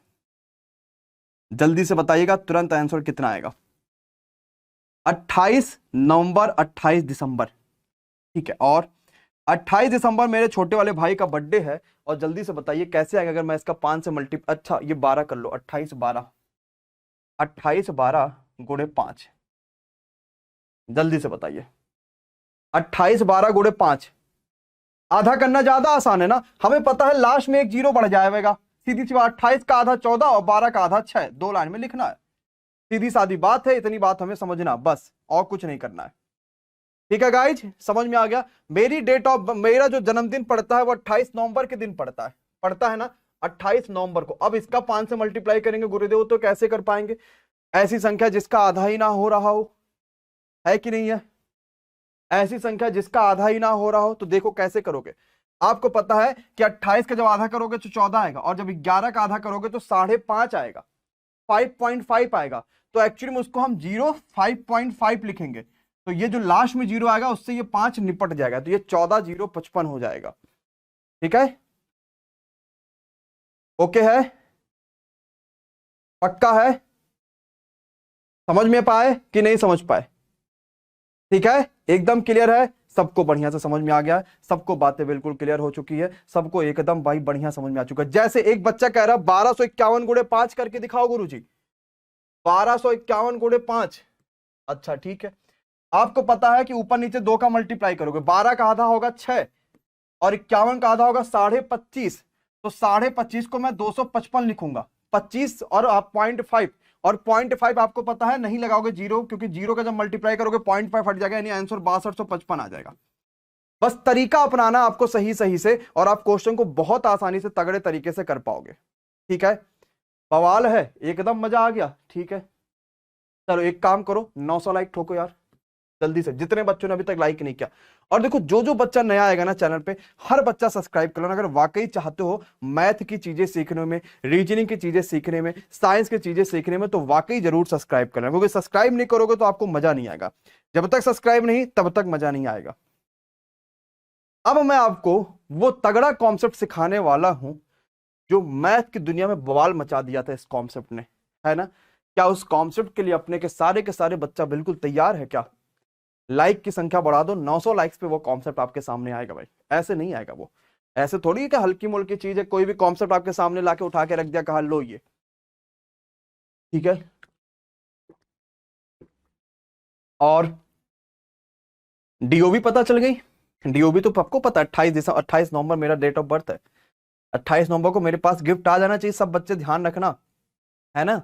जल्दी से बताइएगा, तुरंत आंसर कितना आएगा। 28 नवंबर 28 दिसंबर, ठीक है, और 28 दिसंबर मेरे छोटे वाले भाई का बर्थडे है, और जल्दी से बताइए कैसे आएगा अगर मैं इसका 5 से मल्टीप्लाई, अच्छा ये 12 कर लो, 28 12, 28 12 गुणे 5, जल्दी से बताइए, 28 12 गुणे 5, आधा करना ज्यादा आसान है ना, हमें पता है लास्ट में एक जीरो बढ़ जाएगा, सीधी सी बात, 28 का आधा 14 और 12 का आधा 6, 2 लाइन में लिखना है, सीधी सादी बात है, इतनी बात हमें समझना बस, और कुछ नहीं करना है। ठीक है गाइज, समझ में आ गया। मेरी डेट ऑफ, मेरा जो जन्मदिन पड़ता है वो 28 नवंबर के दिन पड़ता है ना, 28 नवंबर को। अब इसका 5 से मल्टीप्लाई करेंगे गुरुदेव तो कैसे कर पाएंगे, ऐसी संख्या जिसका आधा ही ना हो रहा हो, है कि नहीं है, ऐसी संख्या जिसका आधा ही ना हो रहा हो, तो देखो कैसे करोगे। आपको पता है कि 28 का जब आधा करोगे तो 14 आएगा, और जब 11 का आधा करोगे तो 5.5 आएगा, 5.5 आएगा, तो एक्चुअली में उसको हम 5.5 लिखेंगे, तो ये जो लास्ट में जीरो आएगा उससे ये 5 निपट जाएगा, तो ये 14 0 55 हो जाएगा। ठीक है, ओके है, पक्का है, समझ में पाए कि नहीं समझ पाए, ठीक है, एकदम क्लियर है, सबको बढ़िया से समझ में आ गया है, सबको बातें बिल्कुल क्लियर हो चुकी है, सबको एकदम भाई बढ़िया समझ में आ चुका है। जैसे एक बच्चा कह रहा 1251 गुणे 5 करके दिखाओ गुरुजी, 1251 गुणे 5, अच्छा ठीक है। आपको पता है कि ऊपर नीचे 2 का मल्टीप्लाई करोगे, 12 का आधा होगा 6 और 51 का आधा होगा 25.5, तो 25.5 को मैं 255 लिखूंगा, 25 और 0.5, और 0.5 आपको पता है नहीं लगाओगे जीरो, क्योंकि जीरो का जब मल्टीप्लाई करोगे 0.5 हट जाएगा, यानी आंसर 6255 आ जाएगा। बस तरीका अपनाना आपको सही सही से, और आप क्वेश्चन को बहुत आसानी से तगड़े तरीके से कर पाओगे। ठीक है, बवाल है, एकदम मजा आ गया। ठीक है, चलो एक काम करो, 900 लाइक ठोको यार जल्दी से, जितने बच्चों ने अभी तक लाइक नहीं किया। और देखो जो जो बच्चा नया आएगा ना चैनल पे, हर बच्चा सब्सक्राइब कर लेना अगर वाकई चाहते हो मैथ की चीजें सीखने में, रीजनिंग की चीजें सीखने में, साइंस की चीजें सीखने में, तो वाकई जरूर सब्सक्राइब करना, क्योंकि सब्सक्राइब नहीं करोगे तो आपको मजा नहीं आएगा, जब तक सब्सक्राइब नहीं तब तक मजा नहीं आएगा। अब मैं आपको वो तगड़ा कॉन्सेप्ट सिखाने वाला हूं जो मैथ की दुनिया में बवाल मचा दिया था इस कॉन्सेप्ट ने, है ना। क्या उस कॉन्सेप्ट के लिए अपने के सारे बच्चा बिल्कुल तैयार है क्या? लाइक की संख्या बढ़ा दो, 900 लाइक्स पे वो कॉन्सेप्ट आपके सामने आएगा भाई। ऐसे नहीं आएगा वो, ऐसे थोड़ी है कि हल्की मुल्की चीज है, कोई भी कॉन्सेप्ट आपके सामने लाके उठा के रख दिया, कहा लो ये, ठीक है। और डीओबी पता चल गई। डीओबी तो सबको पता है, 28 नवंबर मेरा डेट ऑफ बर्थ है। 28 नवंबर को मेरे पास गिफ्ट आ जाना चाहिए, सब बच्चे ध्यान रखना, है ना,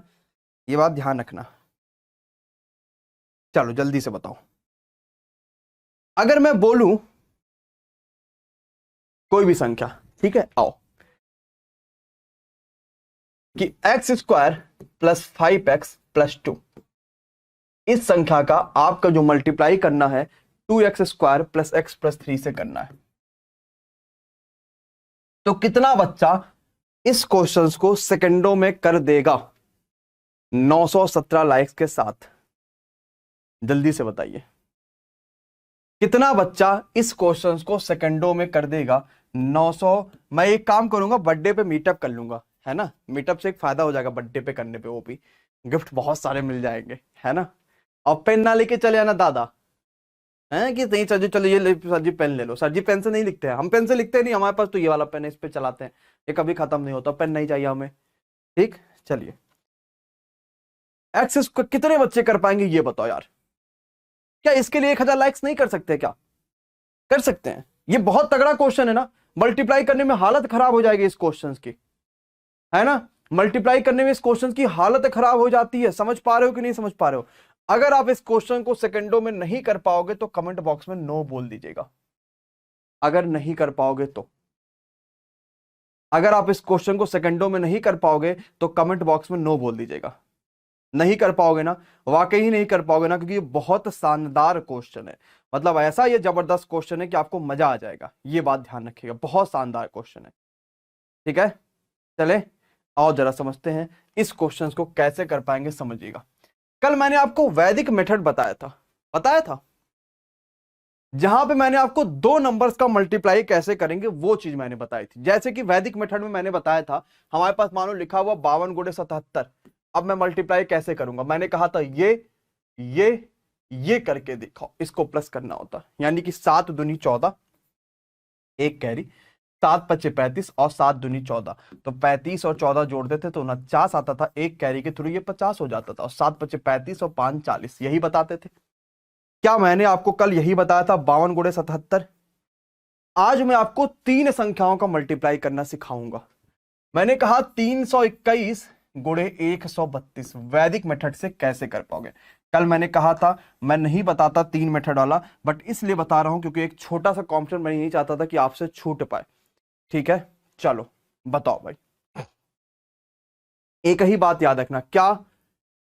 ये बात ध्यान रखना। चलो जल्दी से बताओ, अगर मैं बोलूं कोई भी संख्या, ठीक है, आओ, कि एक्स स्क्वायर प्लस 5x+2, इस संख्या का आपका जो मल्टीप्लाई करना है 2x² प्लस x+3 से करना है, तो कितना बच्चा इस क्वेश्चंस को सेकंडों में कर देगा 917 लाइक्स के साथ? जल्दी से बताइए, कितना बच्चा इस क्वेश्चंस को सेकंडों में कर देगा 900? मैं एक काम करूंगा, बर्थडे पे मीटअप कर लूंगा, है ना, मीटअप से एक फायदा हो जाएगा बर्थडे पे करने पे, वो भी गिफ्ट बहुत सारे मिल जाएंगे, है ना। और पेन ना लेके चले आना दादा, है कि नहीं सर जी, चलो ये सर जी पेन ले लो, सर जी पेन से नहीं लिखते हैं हम, पेन से लिखते नहीं, हमारे पास तो ये वाला पेन है, इस पे चलाते हैं, ये कभी खत्म नहीं होता, पेन नहीं चाहिए हमें, ठीक। चलिए, एक्सेस को कितने बच्चे कर पाएंगे ये बताओ यार। क्या इसके लिए 1000 लाइक्स नहीं कर सकते? क्या कर सकते हैं? ये बहुत तगड़ा क्वेश्चन है ना, मल्टीप्लाई करने में हालत खराब हो जाएगी इस क्वेश्चन की, है ना, मल्टीप्लाई करने में इस क्वेश्चन की हालत खराब हो जाती है। समझ पा रहे हो कि नहीं समझ पा रहे हो? अगर आप इस क्वेश्चन को सेकंडों में नहीं कर पाओगे तो कमेंट बॉक्स में नो बोल दीजिएगा, अगर नहीं कर पाओगे तो। अगर आप इस क्वेश्चन को सेकंडों में नहीं कर पाओगे तो कमेंट बॉक्स में नो बोल दीजिएगा। नहीं कर पाओगे ना, वाकई ही नहीं कर पाओगे ना, क्योंकि ये बहुत शानदार क्वेश्चन है, मतलब ऐसा ये जबरदस्त क्वेश्चन है कि आपको मजा आ जाएगा, ये बात ध्यान रखिएगा, बहुत शानदार क्वेश्चन है, ठीक है। चले और जरा समझते हैं इस क्वेश्चन को कैसे कर पाएंगे, समझिएगा। कल मैंने आपको वैदिक मेथड बताया था, जहां पे मैंने आपको दो नंबर्स का मल्टीप्लाई कैसे करेंगे वो चीज मैंने बताई थी। जैसे कि वैदिक मेथड में मैंने बताया था, हमारे पास मान लो लिखा हुआ 52 गुणे 77, अब मैं मल्टीप्लाई कैसे करूंगा? मैंने कहा था ये करके दिखाओ, इसको प्लस करना होता, यानी कि 7 दूनी 14, एक कैरी, 7 पच्चे 35 और 7 दूनी 14, तो 35 और 14 जोड़ देते तो 49 आता था, एक कैरी के थ्रू ये 50 हो जाता था, और 7 पच्चे 35 और 5 40, यही बताते थे। क्या मैंने आपको कल यही बताया था 52 गुणे 77? आज मैं आपको तीन संख्याओं का मल्टीप्लाई करना सिखाऊंगा। मैंने कहा 321 गुणे 132 वैदिक मेथड से कैसे कर पाओगे। कल मैंने कहा था मैं नहीं बताता तीन मेथड वाला, बट इसलिए बता रहा हूं क्योंकि एक छोटा सा कॉन्सेप्ट मैं नहीं चाहता था कि आपसे छूट पाए, ठीक है। चलो बताओ भाई, एक ही बात याद रखना, क्या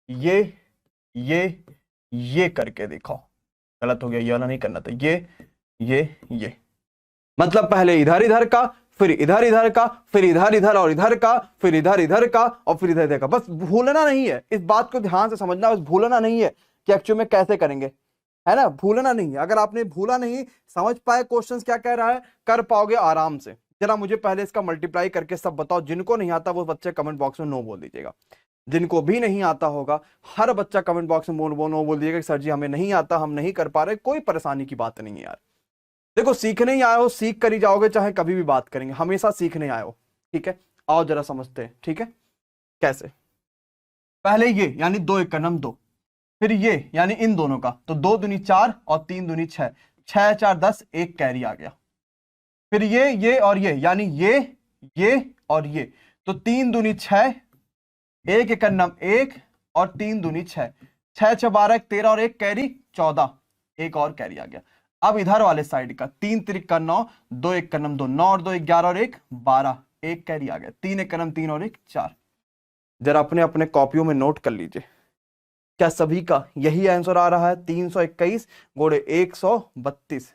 ये करके दिखाओ। गलत हो गया, ये वाला नहीं करना था, ये मतलब पहले इधर इधर का, फिर इधर इधर का, फिर इधर इधर और इधर का, फिर इधर इधर का और फिर इधर इधर का। बस भूलना नहीं है, इस बात को ध्यान से समझना, बस भूलना नहीं है कि एक्चुअली में कैसे करेंगे, है ना, भूलना नहीं है। अगर आपने भूला नहीं, समझ पाए क्वेश्चन क्या कह रहा है, कर पाओगे आराम से। जरा मुझे पहले इसका मल्टीप्लाई करके सब बताओ, जिनको नहीं आता वो बच्चे कमेंट बॉक्स में नो बोल दीजिएगा। जिनको भी नहीं आता होगा हर बच्चा कमेंट बॉक्स में नो बोल दीजिएगा, सर जी हमें नहीं आता, हम नहीं कर पा रहे। कोई परेशानी की बात नहीं है यार, देखो सीखने ही आए हो, सीख कर ही जाओगे, चाहे कभी भी बात करेंगे, हमेशा सीखने आए हो, ठीक है। आओ जरा समझते हैं, ठीक है, कैसे। पहले ये यानी 2 1 का नम 2, फिर ये यानी इन दोनों का, तो 2 दूनी 4 और 3 दूनी 6, 6 4 10, एक कैरी आ गया। फिर ये और ये यानी ये और ये, तो 3 दूनी 6, 1 1 का नम 1 और 3 दूनी 6, 6 6 12 13 और एक कैरी 14, एक और कैरी आ गया। अब इधर वाले साइड का 3 3 का 9, 2 1 का नम 2, 9 और 2 11 और 1 12, एक कैरी आ गया। 3 1 का नम 3 और 1 4। जरा अपने अपने कॉपियों में नोट कर लीजिए, क्या सभी का यही आंसर आ रहा है? 321 गुणे 132।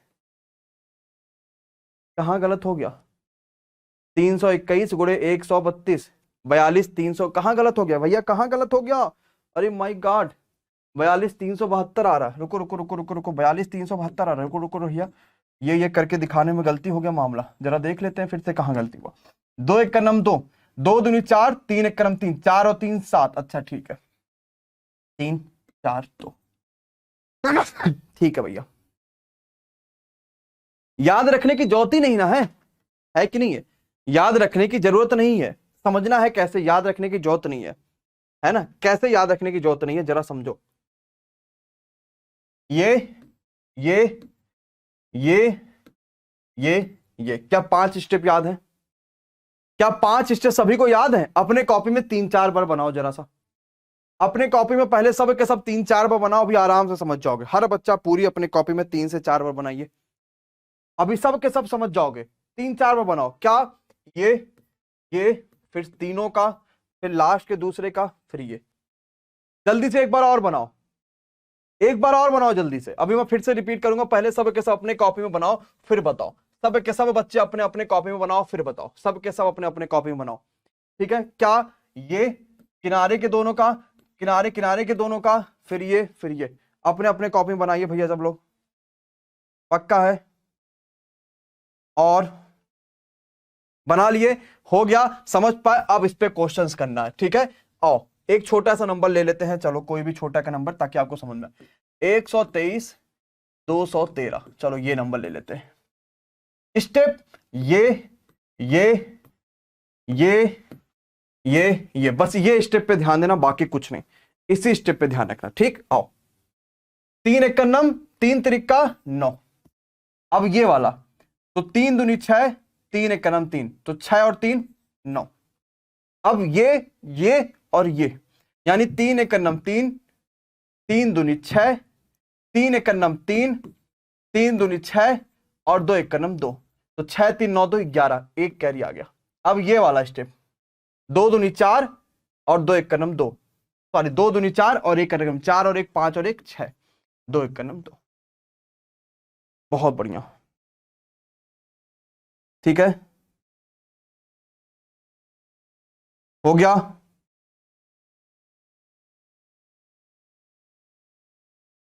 कहां गलत हो गया? 321 गुणे 132, 42 300, कहां गलत हो गया भैया, कहां गलत हो गया? अरे माय गॉड, 42 372 आ रहा है। रुको रुको रुको रुको रुको, 42 372 आ रहा है, रुको रुको भैया, ये करके दिखाने में गलती हो गया मामला, जरा देख लेते हैं फिर से कहां गलती हुआ। 2 1 का नम 2, 2 दूनी 4, 3 1 का नम 3, 4 और 3 7, अच्छा ठीक है, 3 4 2 ठीक है भैया, याद रखने की जरूरत ही नहीं ना है कि नहीं है? याद रखने की जरूरत नहीं है, समझना है कैसे याद रखने की जरूरत नहीं है ना? कैसे याद रखने की जरूरत नहीं है जरा समझो। ये ये ये ये क्या 5 स्टेप याद है? क्या 5 स्टेप सभी को याद है? अपने कॉपी में 3-4 बार बनाओ जरा सा, अपने कॉपी में पहले सब के सब 3-4 बार बनाओ, अभी आराम से समझ जाओगे। हर बच्चा पूरी अपने कॉपी में 3 से 4 बार बनाइए, अभी सब के सब समझ जाओगे। 3-4 बार बनाओ। क्या? ये फिर तीनों का, फिर लास्ट के दूसरे का, फिर ये। जल्दी से एक बार और बनाओ, एक बार और बनाओ जल्दी से। अभी मैं फिर से रिपीट करूंगा, पहले सब के सब अपने कॉपी में बनाओ फिर बताओ। सब के सब बच्चे अपने अपने कॉपी में बनाओ फिर बताओ। सब के सब अपने अपने कॉपी में बनाओ, ठीक है? क्या? ये किनारे के दोनों का, किनारे किनारे के दोनों का, फिर ये अपने अपने कॉपी में बनाइए भैया सब लोग, पक्का है? और बना लिए? हो गया, समझ पाए? अब इस पे क्वेश्चंस करना है, ठीक है? आओ एक छोटा सा नंबर ले लेते हैं, चलो कोई भी छोटा का नंबर, ताकि आपको समझ में। 123 213, चलो ये नंबर ले लेते हैं। स्टेप ये बस ये स्टेप पे ध्यान देना, बाकी कुछ नहीं, इसी स्टेप पे ध्यान रखना, ठीक? आओ 3 एक नम 3 त्रिका 9। अब ये वाला तो 3 दूनी 6, 3 एक नम 3, तो 6 और 3 9। अब ये और ये, यानी 3 एक नम 3, 3 दूनी 6, 3 एक नम 3, 3 दूनी 6 और 2 एक नम 2, तो 6 3 9 2 11, एक कैरी आ गया। अब ये वाला स्टेप 2 दूनी 4 और 2 एक नम 2, सॉरी 2 दूनी 4 और 1 नम 4 और 1 5 और 1 6, 2 एक नम 2। बहुत बढ़िया, ठीक है? हो गया?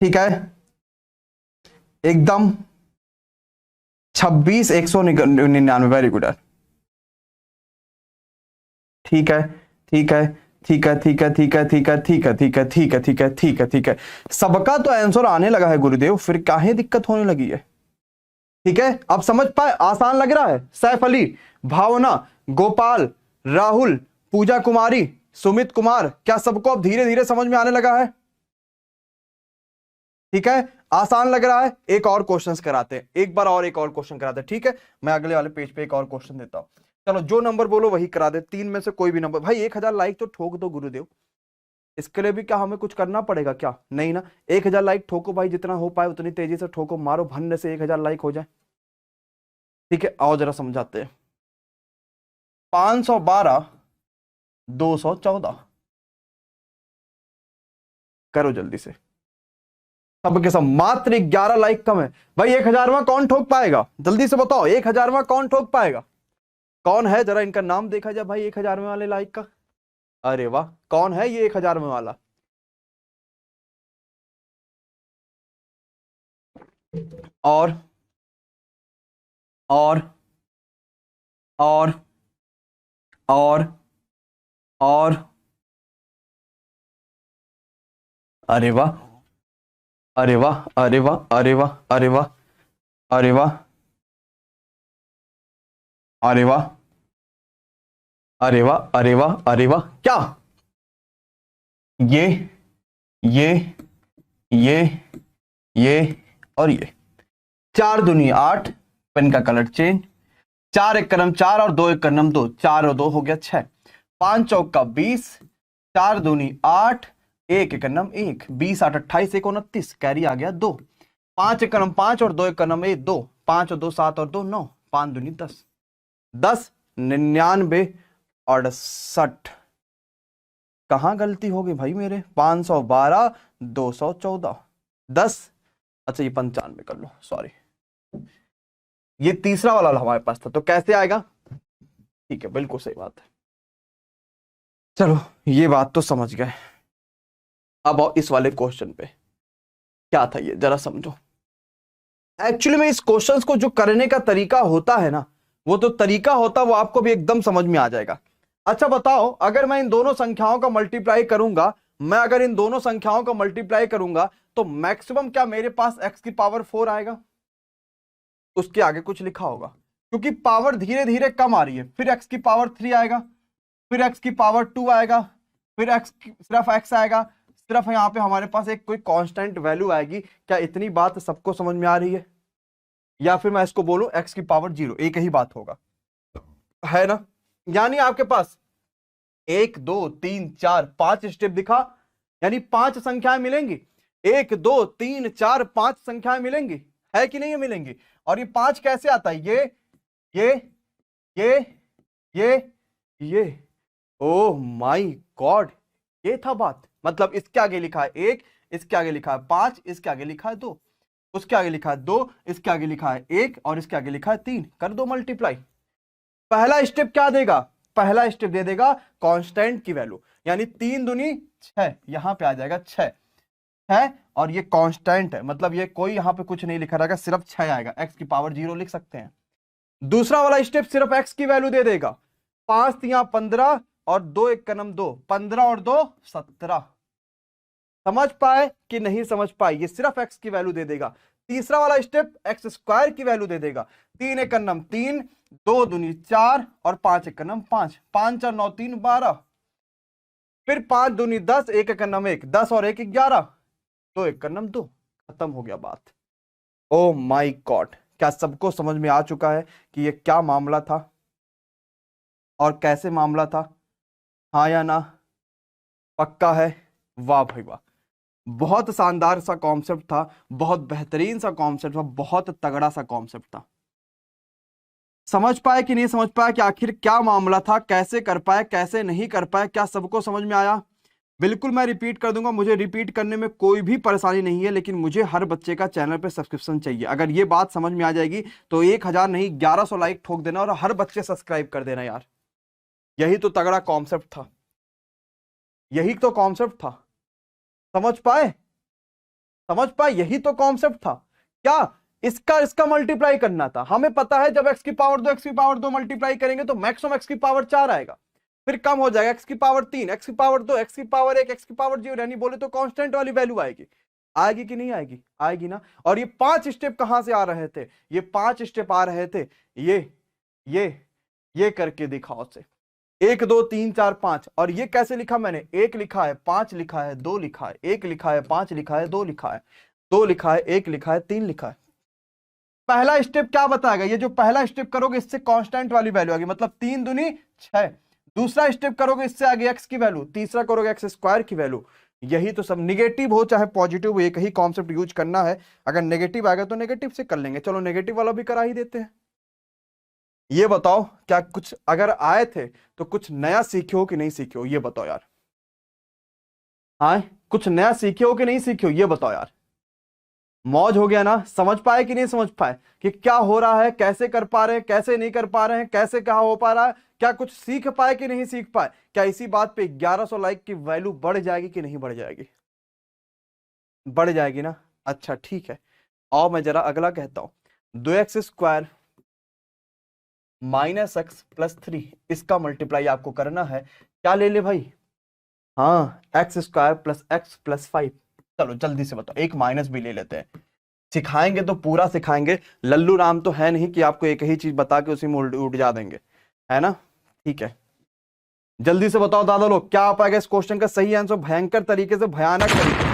ठीक है, एकदम 26 199, वेरी गुड यार। ठीक है ठीक है ठीक है ठीक है ठीक है ठीक है ठीक है ठीक है ठीक है ठीक है ठीक है ठीक है, सबका तो आंसर आने लगा है गुरुदेव, फिर काहे दिक्कत होने लगी है? ठीक है, अब समझ पाए? आसान लग रहा है? सैफ अली, भावना, गोपाल, राहुल, पूजा कुमारी, सुमित कुमार, क्या सबको अब धीरे धीरे समझ में आने लगा है? ठीक है, आसान लग रहा है? एक और क्वेश्चंस कराते हैं, एक बार और एक और क्वेश्चन कराते हैं, ठीक है? मैं अगले वाले पेज पे एक और क्वेश्चन देता हूं। चलो जो नंबर बोलो वही करा दे, 3 में से कोई भी नंबर। भाई 1000 लाइक तो ठोक दो गुरुदेव, इसके लिए भी क्या हमें कुछ करना पड़ेगा क्या? नहीं ना, 1000 लाइक ठोको भाई, जितना हो पाए उतनी तेजी से ठोको, मारो भन्ने से 1000 लाइक हो जाए, ठीक है? आओ जरा समझाते हैं। 512 214, करो जल्दी से, सबके सब। मात्र 11 लाइक कम है भाई, 1000वां कौन ठोक पाएगा? जल्दी से बताओ, 1000वां कौन ठोक पाएगा? कौन है? जरा इनका नाम देखा जाए भाई 1000वें वाले लाइक का। अरे वाह, कौन है ये 1000वें वाला? और और और और और अरे वाह, अरे वाह, अरे वाह, अरे वाह, अरे वाह, अरे वाह, अरे वाह, अरे वाह, अरे वाह, अरे वाह, क्या? ये ये ये ये और ये, 4 दूनी 8, पेन का कलर चेंज, 4 एक कलम 4 और 2 एक कलम 2, 4 और 2 हो गया 6, 5 चौका 20, 4 दूनी 8, 1 एक कलम 1, 20 8 28 1 29, कैरी आ गया 2, 5 एक कलम 5 और 2 एक कलम 1 2, 5 और 2 7 और 2 9, 5 दूनी 10, 10 99 68। कहां गलती होगी भाई मेरे? 512 214 10, अच्छा ये 95 कर लो, सॉरी, ये तीसरा वाला हमारे पास था, तो कैसे आएगा? ठीक है, बिल्कुल सही बात है। चलो ये बात तो समझ गए, अब आओ इस वाले क्वेश्चन पे, क्या था ये जरा समझो। एक्चुअली में इस क्वेश्चंस को जो करने का तरीका होता है ना, वो तो तरीका होता, वो आपको भी एकदम समझ में आ जाएगा। अच्छा बताओ, अगर मैं इन दोनों संख्याओं का मल्टीप्लाई करूंगा, मैं अगर इन दोनों संख्याओं का मल्टीप्लाई करूंगा, तो मैक्सिमम क्या मेरे पास x की पावर 4 आएगा? उसके आगे कुछ लिखा होगा, क्योंकि पावर धीरे धीरे कम आ रही है। फिर x की पावर 3 आएगा, फिर x की पावर 2 आएगा, फिर सिर्फ x आएगा, सिर्फ यहाँ पे हमारे पास एक कोई कांस्टेंट वैल्यू आएगी। क्या इतनी बात सबको समझ में आ रही है? या फिर मैं इसको बोलूं x की पावर 0, एक ही बात होगा, है ना? यानी आपके पास 1 2 3 4 5 स्टेप दिखा, यानी 5 संख्याएं मिलेंगी। 1 2 3 4 5 संख्याएं मिलेंगी, है कि नहीं मिलेंगी? और ये 5 कैसे आता है? ये ये ये ये ओह माय गॉड, ये था बात। मतलब इसके आगे लिखा है 1, इसके आगे लिखा है 5, इसके आगे लिखा है 2, उसके आगे लिखा है 2, इसके आगे लिखा है 1 और इसके आगे लिखा है 3। कर दो मल्टीप्लाई। पहला स्टेप क्या देगा? पहला स्टेप दे देगा कांस्टेंट की वैल्यू, यानी 3 दूनी 6, यहां पे आ जाएगा 6 है, और ये कांस्टेंट है, मतलब ये कोई यहां पे कुछ नहीं लिखा रहेगा, सिर्फ 6 आएगा। x की पावर 0 लिख सकते हैं। दूसरा वाला स्टेप सिर्फ x की वैल्यू दे देगा। 5 3 15 और 2 1 का नम 2, 15 और 2 17। समझ पाए कि नहीं समझ पाए? ये सिर्फ x की वैल्यू दे देगा। तीसरा वाला स्टेप x स्क्वायर की वैल्यू दे देगा। 3 1 का नम 3, 2 दूनी 4 और 5 1 का नम 5, 5 और 9 3 12, फिर 5 दूनी 10, 1 का नम 1, 10 और 1 11, 2 1 का नम 2। खत्म हो गया बात। ओ माय गॉड, क्या सबको समझ में आ चुका है कि ये क्या मामला था और कैसे मामला था? हाँ या ना? पक्का है? वाह भाई वाह, बहुत शानदार सा कॉन्सेप्ट था, बहुत बेहतरीन सा कॉन्सेप्ट था, बहुत तगड़ा सा कॉन्सेप्ट था। समझ पाए कि नहीं समझ पाए कि आखिर क्या मामला था, कैसे कर पाए, कैसे नहीं कर पाए? क्या सबको समझ में आया? बिल्कुल मैं रिपीट कर दूंगा, मुझे रिपीट करने में कोई भी परेशानी नहीं है, लेकिन मुझे हर बच्चे का चैनल पे सब्सक्रिप्शन चाहिए। अगर ये बात समझ में आ जाएगी तो 1000 नहीं 1100 लाइक ठोक देना और हर बच्चे सब्सक्राइब कर देना यार। यही तो तगड़ा कॉन्सेप्ट था, यही तो कॉन्सेप्ट था। समझ पाए? समझ पाए? यही तो कॉन्सेप्ट था। क्या इसका मल्टीप्लाई करना था? हमें पता है जब x की पावर 2 x की पावर 2 मल्टीप्लाई करेंगे तो मैक्सिमम x की पावर 4 आएगा, फिर कम हो जाएगा x की पावर 3, x की पावर 2, x की पावर 1, x की पावर 0, यानी बोले तो कांस्टेंट वाली वैल्यू आएगी। आएगी कि नहीं आएगी? आएगी ना। और ये 5 स्टेप कहां से आ रहे थे? ये 5 स्टेप आ रहे थे ये करके दिखाओ से 1 2 3 4 5। और ये कैसे लिखा मैंने? 1 लिखा है, 5 लिखा है, 2 लिखा है, 1 लिखा है, 5 लिखा है, 2 लिखा है, 2 लिखा है, 1 लिखा है, 3 लिखा है। पहला स्टेप क्या बताएगा? ये जो पहला स्टेप करोगे इससे कांस्टेंट वाली वैल्यू आएगी, मतलब 3 दूनी 6। दूसरा स्टेप करोगे इससे आगे x की वैल्यू, तीसरा करोगे एक्स स्क्वायर की वैल्यू। यही तो सब, निगेटिव हो चाहे पॉजिटिव हो, एक ही कॉन्सेप्ट यूज करना है। अगर नेगेटिव आएगा तो नेगेटिव से कर लेंगे, चलो नेगेटिव वाला भी करा ही देते हैं। ये बताओ, क्या कुछ अगर आए थे तो कुछ नया सीखे हो कि नहीं सीखे हो? ये बताओ यार। हाँ, कुछ नया सीखे हो कि नहीं सीखे हो? ये बताओ यार। मौज हो गया ना? समझ पाए कि नहीं समझ पाए कि क्या हो रहा है, कैसे कर पा रहे हैं, कैसे नहीं कर पा रहे हैं, कैसे कहा हो पा रहा है? क्या कुछ सीख पाए कि नहीं सीख पाए? क्या इसी बात पे 1100 लाइक की वैल्यू बढ़ जाएगी कि नहीं बढ़ जाएगी? बढ़ जाएगी ना। अच्छा ठीक है, और मैं जरा अगला कहता हूं। 2x square minus x plus 3, इसका मल्टीप्लाई आपको करना है। क्या ले ले भाई? हाँ, x square plus x plus 5। चलो जल्दी से बताओ, एक माइनस भी ले लेते हैं। सिखाएंगे तो पूरा सिखाएंगे, लल्लू राम तो है नहीं कि आपको एक ही चीज बता के उसी में उठ जा देंगे, है ना? ठीक है, जल्दी से बताओ दादा लोग, क्या आ पाएगा इस क्वेश्चन का सही आंसर? भयंकर तरीके से, भयानक तरीके से।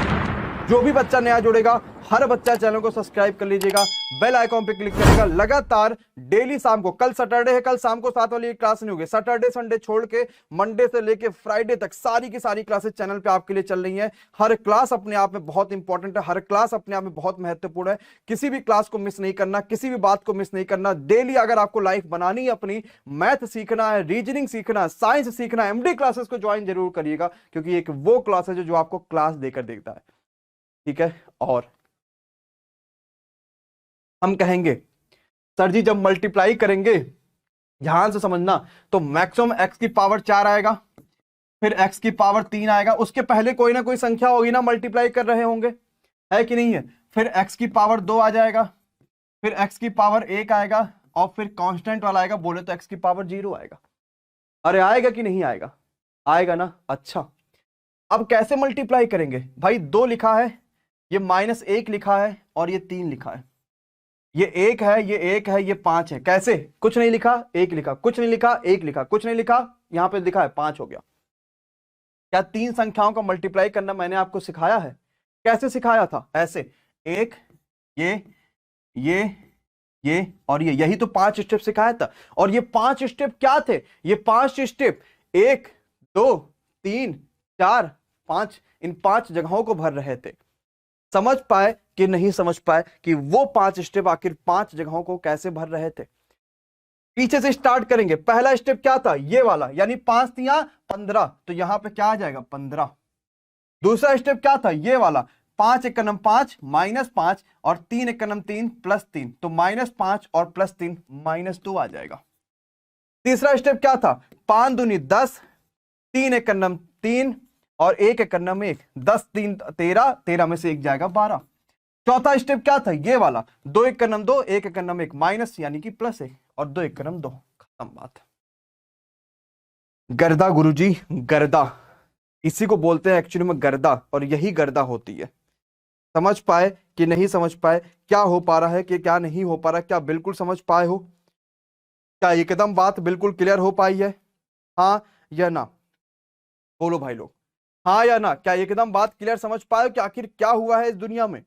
जो भी बच्चा नया जुड़ेगा, हर बच्चा चैनल को सब्सक्राइब कर लीजिएगा, बेल आइकॉन पे क्लिक करेगा। लगातार डेली शाम को, कल सैटरडे है, कल शाम को 7 वाली क्लास नहीं होगी। सैटरडे संडे छोड़ के मंडे से लेके फ्राइडे तक सारी की सारी क्लासेस चैनल पे आपके लिए चल रही हैं। हर क्लास अपने आप में बहुत इंपॉर्टेंट है, हर क्लास अपने आप में बहुत महत्वपूर्ण है। किसी भी क्लास को मिस नहीं करना, किसी भी बात को मिस नहीं करना। डेली अगर आपको लाइफ बनानी है अपनी, मैथ सीखना है, रीजनिंग सीखना है, साइंस सीखना है, एमडी क्लासेस को ज्वाइन जरूर करिएगा, क्योंकि एक वो क्लास है जो आपको क्लास देकर देखता है। ठीक है, और हम कहेंगे सर जी जब मल्टीप्लाई करेंगे, ध्यान से समझना, तो मैक्सिमम x की पावर 4 आएगा, फिर x की पावर 3 आएगा, उसके पहले कोई ना कोई संख्या होगी ना, मल्टीप्लाई कर रहे होंगे, है कि नहीं है? फिर x की पावर 2 आ जाएगा, फिर x की पावर 1 आएगा, और फिर कांस्टेंट वाला आएगा, बोले तो x की पावर 0 आएगा। अरे आएगा कि नहीं आएगा? आएगा ना। अच्छा, अब कैसे मल्टीप्लाई करेंगे भाई? 2 लिखा है, ये -1 लिखा है, और ये 3 लिखा है। ये एक है, ये एक है, ये 5 है। कैसे? कुछ नहीं लिखा, एक लिखा, कुछ नहीं लिखा, एक लिखा, कुछ नहीं लिखा, यहां पे लिखा है 5 हो गया। क्या 3 संख्याओं का मल्टीप्लाई करना मैंने आपको सिखाया है? कैसे सिखाया था? ऐसे, एक, ये और ये, यही तो 5 स्टेप सिखाया था। और ये 5 स्टेप क्या थे? ये 5 स्टेप 1 2 3 4 5, इन 5 जगहों को भर रहे थे। समझ पाए कि नहीं समझ पाए कि वो 5 स्टेप आखिर 5 जगहों को कैसे भर रहे थे? पीछे से स्टार्ट करेंगे। पहला स्टेप क्या था? ये वाला, यानी 5 तिया 15, तो यहां पे क्या आ जाएगा? 15। दूसरा स्टेप क्या था? ये वाला, 5 × 5 -5 और 3 × 3 +3, तो -5 और +3 -2 आ जाएगा। तीसरा स्टेप क्या था? 5 दूनी 10, 3 × 3 और 1 × 1, 10 3 13, 13 में से 1 जाएगा 12। चौथा स्टेप क्या था? ये वाला, 2 × 2, 1 × 1 माइनस यानी कि +1 और 2 × 2, खत्म बात। गर्दा गुरुजी, गर्दा, इसी को बोलते हैं एक्चुअली में गर्दा, और यही गर्दा होती है। समझ पाए कि नहीं समझ पाए? क्या हो पा रहा है कि क्या नहीं हो पा रहा? क्या बिल्कुल समझ पाए हो? क्या एकदम बात बिल्कुल क्लियर हो पाई है? हाँ या ना? बोलो भाई लोग, हाँ या ना? क्या एकदम बात क्लियर समझ पाए कि आखिर क्या हुआ है इस दुनिया में?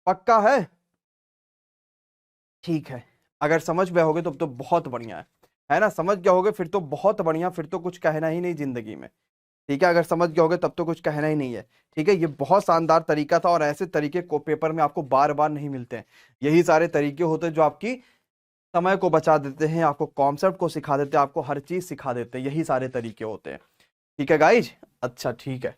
पक्का है? ठीक है, अगर समझ गए होगे तो बहुत बढ़िया है ना? समझ गए होगे फिर तो बहुत बढ़िया, फिर तो कुछ कहना ही नहीं जिंदगी में। ठीक है, अगर समझ गए होगे तब तो कुछ कहना ही नहीं है। ठीक है, ये बहुत शानदार तरीका था, और ऐसे तरीके को पेपर में आपको बार बार नहीं मिलते हैं। यही सारे तरीके होते हैं जो आपकी समय को बचा देते हैं, आपको कॉन्सेप्ट को सिखा देते हैं, आपको हर चीज सिखा देते हैं। यही सारे तरीके होते हैं। ठीक है गाइज? अच्छा ठीक है।